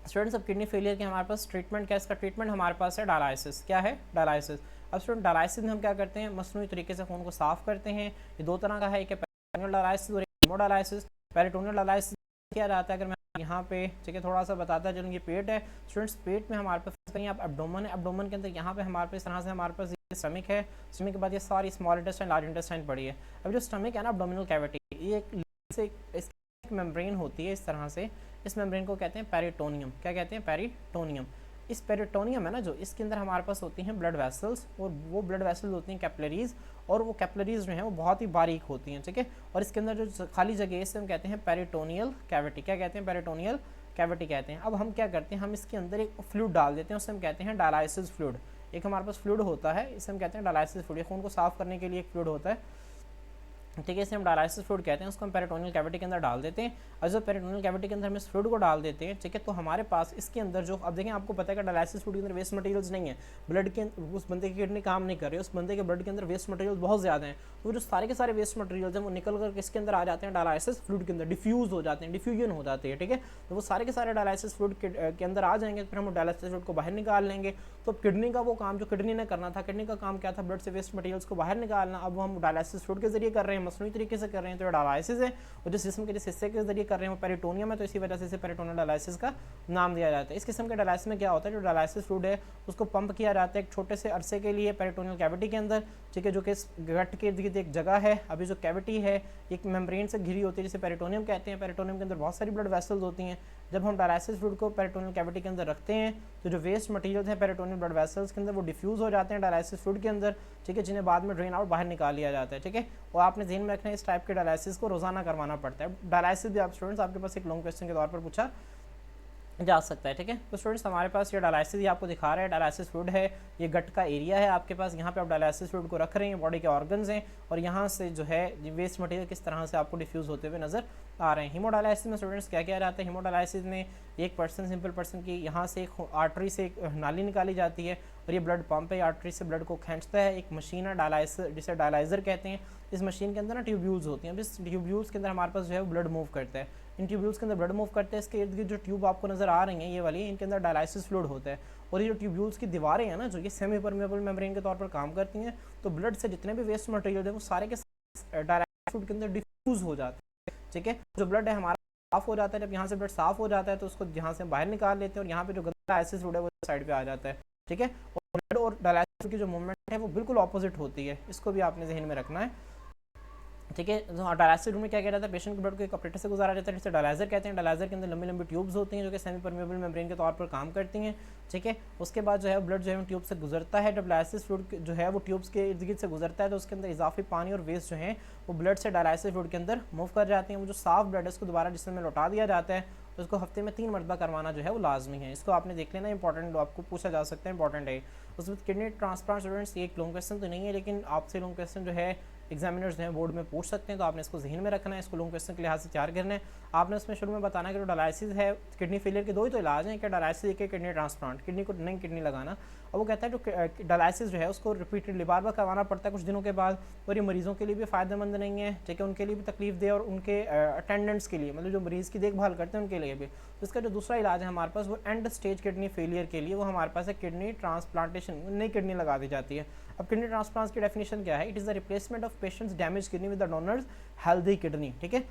स्टूडेंट्स अब किडनी फेलियर के हमारे पास ट्रीटमेंट क्या है, इसका ट्रीटमेंट हमारे पास है डायलिसिस। क्या है, डायलिसिस। अब स्टूडेंट डायलिसिस में हम क्या करते हैं, मसनूई तरीके से खून को साफ़ करते हैं। ये 2 तरह का है, एक पेरिटोनियल डायलिसिस और एक हीमोडायलिसिस। पेरिटोनियल डायलिसिस किया जाता है, अगर मैं यहाँ पे, ठीक है, थोड़ा सा बताता चलूँ, ये पेट है स्टूडेंट्स, पेट में हमारे पास कहीं आप एब्डोमेन है, एब्डोमेन के अंदर यहाँ पे हमारे पास इस तरह से हमारे पास स्टमक है, स्टमक के बाद ये सारी स्मॉल इंटेस्टाइन, लार्ज इंटेस्टाइन पड़ी है। अब जो स्टमक है ना, एब्डोमिनल कैविटी, ये एक मेम्ब्रेन होती है इस तरह से, इस मेम्ब्रेन को कहते हैं पेरिटोनियम। क्या कहते हैं? पेरिटोनियम। इस पेरिटोनियम है ना जो, इसके अंदर हमारे पास होती हैं ब्लड वेसल्स, और वो ब्लड वेसल्स होती हैं कैपिलरीज, और वो कैपिलरीज जो हैं वो बहुत ही बारीक होती हैं, ठीक है। और इसके अंदर जो खाली जगह है इसे हम कहते हैं पेरिटोनियल कैविटी। क्या कहते हैं? पेरिटोनियल कैविटी कहते हैं। अब हम क्या करते हैं, हम इसके अंदर एक फ्लूइड डाल देते हैं, उसे हम कहते हैं डायलाइसिस फ्लूइड। एक हमारे पास फ्लूइड होता है, इसे हम कहते हैं डायलाइसिस फ्लूइड। खून को साफ करने के लिए एक फ्लूइड होता है, ठीक है, इसे हम डायलाइसिस फ्लूइड कहते हैं। उसको हम पेरिटोनियल कैविटी के अंदर डाल देते हैं, और जब पेरिटोनियल कैविटी के अंदर हम इस फ्लूइड को डाल देते हैं, ठीक है, तो हमारे पास इसके अंदर जो, अब देखें आपको पता है कि डायलाइसिस फ्लूइड के अंदर वेस्ट मटेरियल्स नहीं है, ब्लड के उस बंदे की किडनी काम नहीं कर रही है, उस बंदे के ब्लड के अंदर वेस्ट मटेरियल बहुत ज़्यादा हैं, तो जो सारे के सारे वेस्ट मटेरियल्स हैं वो निकल कर किसके अंदर आ जाते हैं? डायलाइसिस फ्लूइड के अंदर डिफ्यूज हो जाते हैं, डिफ्यूजन हो जाते हैं, ठीक है। तो वो सारे के सारे डायलाइसिस फ्लूइड के अंदर आ जाएंगे, फिर हम डायलाइसिस फ्लूइड को बाहर निकाल लेंगे। तो किडनी का वो काम जो किडनी ने करना था, किडनी का काम क्या था? ब्लड से वेस्ट मटेरियल्स को बाहर निकालना, अब हम डायलाइसिस फ्लूइड के जरिए कर रहे हैं, मसनूई तरीके से कर रहे हैं, तो डायलाइसिस है। और जिस जिस्म के जिस हिस्से के जरिए कर रहे हैं वो पेरिटोनियम है, तो इसी वजह से इसे पेरिटोनियल डायलाइसिस का नाम दिया जाता है। इस किस्म के डायलाइसिस में क्या होता है, जो डायलाइसिस फ्लूइड है उसको पंप किया जाता है एक छोटे से अरसे के लिए पेरिटोनियल कैविटी के अंदर, ठीक है, जो कि गट के इर्द गिर्द एक जगह है। अभी जो कैविटी है एक मेम्ब्रेन से घिरी होती है जिसे पेरिटोनियम कहते हैं। पेरिटोनियम के अंदर बहुत सारी ब्लड वेसल्स होती हैं। जब हम डायलाइसिस फ्लूइड को पेरिटोनियल कैविटी के अंदर रखते हैं तो जो वेस्ट मटेरियल हैं पेरिटोनियल ब्लड वेसल्स के अंदर वो डिफ्यूज हो जाते हैं डायलाइसिस फ्लूइड के अंदर, ठीक है, जिन्हें बाद में ड्रेन आउट बाहर निकाल लिया जाता है, ठीक है। और आपने ध्यान में रखना है इस टाइप के डायलाइसिस को रोजाना करवाना पड़ता है। डायलाइसिस भी आप स्टूडेंट्स आपके पास एक लॉन्ग क्वेश्चन के तौर पर पूछा जा सकता है, ठीक है। तो स्टूडेंट्स हमारे पास ये डायलाइसिस ये आपको दिखा रहा है, डायलाइसिस फ्लूइड है, ये गट का एरिया है आपके पास, यहाँ पे आप डायलाइसिस फ्लूइड को रख रहे हैं, बॉडी के ऑर्गन्स हैं, और यहाँ से जो है वेस्ट मटेरियल किस तरह से आपको डिफ्यूज होते हुए नजर आ रहे हैं। हीमोडायलाइसिस में स्टूडेंट्स क्या किया जाता है? हीमोडायलाइसिस में एक पर्सन, सिंपल पर्सन की यहाँ से एक आर्टरी से एक नाली निकाली जाती है, और ये ब्लड पंप है, आर्टरी से ब्लड को खींचता है। एक मशीन है डायलाइसर, जिसे डायलाइजर कहते हैं। इस मशीन के अंदर ना ट्यूब्यूल्स होती हैं, अब इस ट्यूब्यूल्स के अंदर हमारे पास जो है ब्लड मूव करता है। इन ट्यूब्यूल्स के अंदर ब्लड मूव करते हैं, इसके इर्द गिर्द जो ट्यूब आपको नजर आ रही हैं ये वाली, इनके अंदर डायलाइसिस फ्लूइड होता है। और ये जो ट्यूब्यूल्स की दीवारें हैं ना, जो ये सेमी परमेबल मेम्ब्रेन के तौर पर काम करती हैं, तो ब्लड से जितने भी वेस्ट मटेरियल है वो सारे के डायलाइसिस फ्लूइड के अंदर डिफ्यूज हो जाते हैं, ठीक है। जो ब्लड है हमारा साफ हो जाता है, जब यहाँ से ब्लड साफ हो जाता है तो उसको यहाँ से बाहर निकाल लेते हैं, और यहाँ पे जो डायलाइसिस फ्लूइड है वो साइड पे आ जाता है, ठीक है। और ब्लड और डायलाइसिस की जो मूवमेंट है वो बिल्कुल ऑपोजिट होती है, इसको भी आपने जहन में रखना है, ठीक है। तो डायलाइसिस रूम में क्या किया जाता है? पेशेंट के ब्लड को एक ऑपरेटर से गुजारा जाता है जिसे डायलाइजर कहते हैं। डायलाइजर के अंदर लंबी लंबी ट्यूब्स होती हैं जो कि सेमी परमेबल मेम्ब्रेन के तौर पर काम करती हैं, ठीक है। उसके बाद जो है ब्लड जो है ट्यूब से गुजरता है, जब डायलाइसिस फ्लूइड जो है वो ट्यूब्स के इर्द गिर्द से गुजरता है तो उसके अंदर इजाफी पानी और वेस्ट जो है वो ब्लड से डायलाइसिस फ्लूइड के अंदर मूव कर जाते हैं। वो जो साफ ब्लड है उसको दोबारा जिस्म में लौटा दिया जाता है, तो उसको हफ्ते में 3 मरतबा करवाना जो है वो लाजमी है। इसको आपने देख लेना, इंपॉर्टेंट आपको पूछा जा सकता है, इंपॉर्टेंट है। उसमें किडनी ट्रांसप्लांट स्टूडेंट्स एक लॉन्ग क्वेश्चन तो नहीं है, लेकिन आपसे लॉन्ग क्वेश्चन जो है एग्जामिनर्स जो है बोर्ड में पूछ सकते हैं, तो आपने इसको जहन में रखना है, इसको लॉन्ग क्वेश्चन के लिहाज से तैयार करना है। आपने उसमें शुरू में बताना कि जो डायलाइसिस है किडनी फेलियर के 2 ही तो इलाज हैं, क्या डायलाइसिस एक किडनी ट्रांसप्लांट, किडनी को नई किडनी लगाना। और वो कहता है जो डायलाइसिस जो है उसको रिपीटेडली बार बार करवाना पड़ता है कुछ दिनों के बाद, और ये मरीजों के लिए भी फ़ायदेमंद नहीं है, ठीक है, उनके लिए भी तकलीफ दे और उनके अटेंडेंट्स के लिए, मतलब जो मरीज़ की देखभाल करते हैं उनके लिए भी। तो इसका जो दूसरा इलाज है हमारे पास वो एंड स्टेज किडनी फेलियर के लिए, वो हमारे पास है किडनी ट्रांसप्लांटेशन, नई किडनी लगा दी जाती है। अब किडनी ट्रांसप्लांट की डेफिनेशन क्या है? It is the replacement of patients damage kidney with the donors healthy kidney, ठीक है।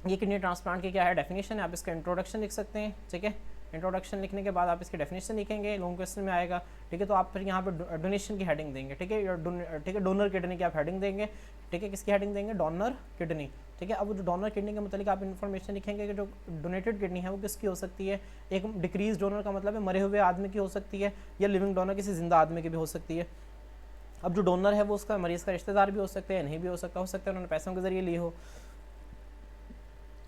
ये किडनी ट्रांसप्लांट की क्या है डेफिनेशन है, आप इसका इंट्रोडक्शन लिख सकते हैं, ठीक है। इंट्रोडक्शन लिखने के बाद आप इसकी डेफिनेशन लिखेंगे, लॉन्ग क्वेश्चन में आएगा, ठीक है। तो आप फिर यहाँ पे डोनेशन की हेडिंग देंगे, ठीक है, ठीक है, डोनर किडनी की आप हेडिंग देंगे, ठीक है, किसकी हेडिंग देंगे? डोनर किडनी, ठीक है। अब जो डोनर किडनी के मतलब आप इन्फॉर्मेशन लिखेंगे कि जो डोनेटेड किडनी है वो किसकी हो सकती है? एक डिक्रीज डोनर का मतलब है मरे हुए आदमी की हो सकती है, या लिविंग डोनर किसी जिंदा आदमी की भी हो सकती है। अब जो डोनर है वो उसका मरीज़ का रिश्तेदार भी हो सकता है, नहीं भी हो सकता है उन्होंने पैसों के जरिए ली हो।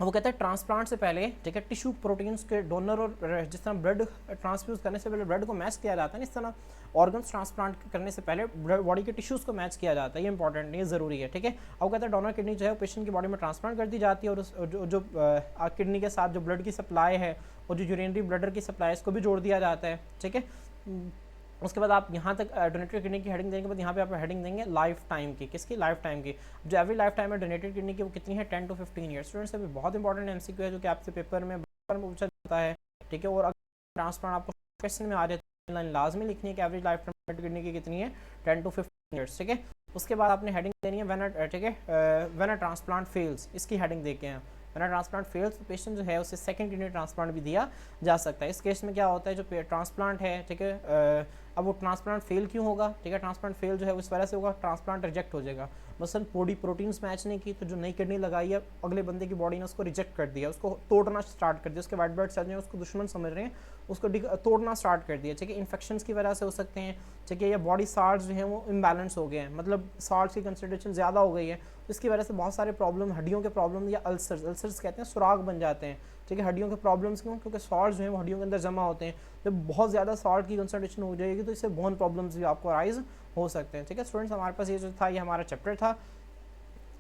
वो कहता है ट्रांसप्लांट से पहले, ठीक है, टिश्यू प्रोटीन्स के डोनर, और जिस तरह ब्लड ट्रांसफ्यूज करने से पहले ब्लड को मैच किया जाता है, इस तरह ऑर्गन्स ट्रांसप्लांट करने से पहले बॉडी के टिश्यूज़ को मैच किया जाता है। ये इंपॉर्टेंट, ये ज़रूरी है, ठीक है। अब कहता है डोनर किडनी जो है पेशेंट की बॉडी में ट्रांसप्लांट कर दी जाती है, और जो किडनी के साथ जो ब्लड की सप्लाई है और जो यूरिनरी ब्लडर की सप्लाई है इसको भी जोड़ दिया जाता है, ठीक है। उसके बाद आप यहाँ तक डोनेटेड किडनी की हेडिंग देने के बाद यहाँ पे आप हेडिंग देंगे लाइफ टाइम की, किसकी? लाइफ टाइम की। जो एवरी लाइफ टाइम है डोनेटेड किडनी की वो कितनी है? 10 to 15 ईयर्स। स्टूडेंट्स अभी बहुत इंपॉर्टेंट एमसीक्यू है जो कि आपसे पेपर में पूछा जाता है, ठीक है। और अगर ट्रांसप्लांट आपको क्वेश्चन में आ जाए तो लाइन लाजमी लिखनी है कि एवरेज लाइफ टाइम किडनी की कितनी है? 10 to 15 ईयर्स, ठीक है। उसके बाद आपने हेडिंग देनी है व्हेन, ठीक है, व्हेन अ ट्रांसप्लांट फेल्स, इसकी हेडिंग दे के हैं। व्हेन ट्रांसप्लांट फेल्स तो पेशेंट जो है उसे सेकंड किडनी ट्रांसप्लांट भी दिया जा सकता है। इस केस में क्या होता है, जो ट्रांसप्लांट है, ठीक है, अब वो ट्रांसप्लांट फेल क्यों होगा? ठीक है, ट्रांसप्लांट फेल जो है उस वजह से होगा ट्रांसप्लांट रिजेक्ट हो जाएगा। मसलन बॉडी प्रोटीन्स मैच नहीं की, तो जो नई किडनी लगाई है अगले बंदे की बॉडी ने उसको रिजेक्ट कर दिया, उसको तोड़ना स्टार्ट कर दिया, उसके वाइट ब्लड सेल उसको दुश्मन समझ रहे हैं, उसको तोड़ना स्टार्ट कर दिया। ठीक है, इन्फेक्शंस की वजह से हो सकते हैं। ठीक है, या बॉडी साल्ट्स जो हैं वो इम्बैलेंस हो गए हैं, मतलब साल्ट्स की कंसनट्रेशन ज़्यादा हो गई है, इसकी वजह से बहुत सारे प्रॉब्लम, हड्डियों के प्रॉब्लम या अल्सर्स कहते हैं, सुराग बन जाते हैं। ठीक है, हड्डियों के प्रॉब्लम्स क्यों? क्योंकि सॉल्ट जो है वो हड्डियों के अंदर जमा होते हैं। जब बहुत ज़्यादा सॉल्ट की कंसनट्रेशन हो जाएगी तो इससे बोन प्रॉब्लम्स भी आपको राइज हो सकते हैं। ठीक है स्टूडेंट्स, हमारे पास ये जो था ये हमारा चैप्टर था,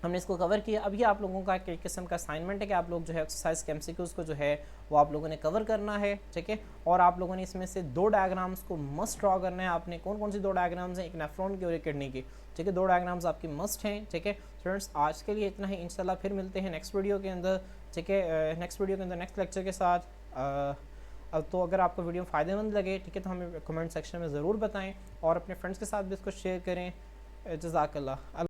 हमने इसको कवर किया। अभी आप लोगों का एक किस्म का असाइनमेंट है कि आप लोग जो है एक्सरसाइज के एमसीक्यूज़ को जो है वो आप लोगों ने कवर करना है। ठीक है, और आप लोगों ने इसमें से 2 डायग्राम्स को मस्ट ड्रॉ करना है। आपने कौन कौन सी 2 डायग्राम्स हैं? एक नेफ्रॉन की और एक किडनी की। ठीक है, 2 डायग्राम्स आपकी मस्ट हैं। ठीक है स्टूडेंट्स, आज के लिए इतना ही, इंशाल्लाह फिर मिलते हैं नेक्स्ट वीडियो के अंदर। ठीक है, नेक्स्ट वीडियो के अंदर नेक्स्ट लेक्चर के साथ। तो अगर आपको वीडियो फ़ायदेमंद लगे, ठीक है, तो हमें कमेंट सेक्शन में ज़रूर बताएं और अपने फ्रेंड्स के साथ भी इसको शेयर करें। जज़ाकल्लाह।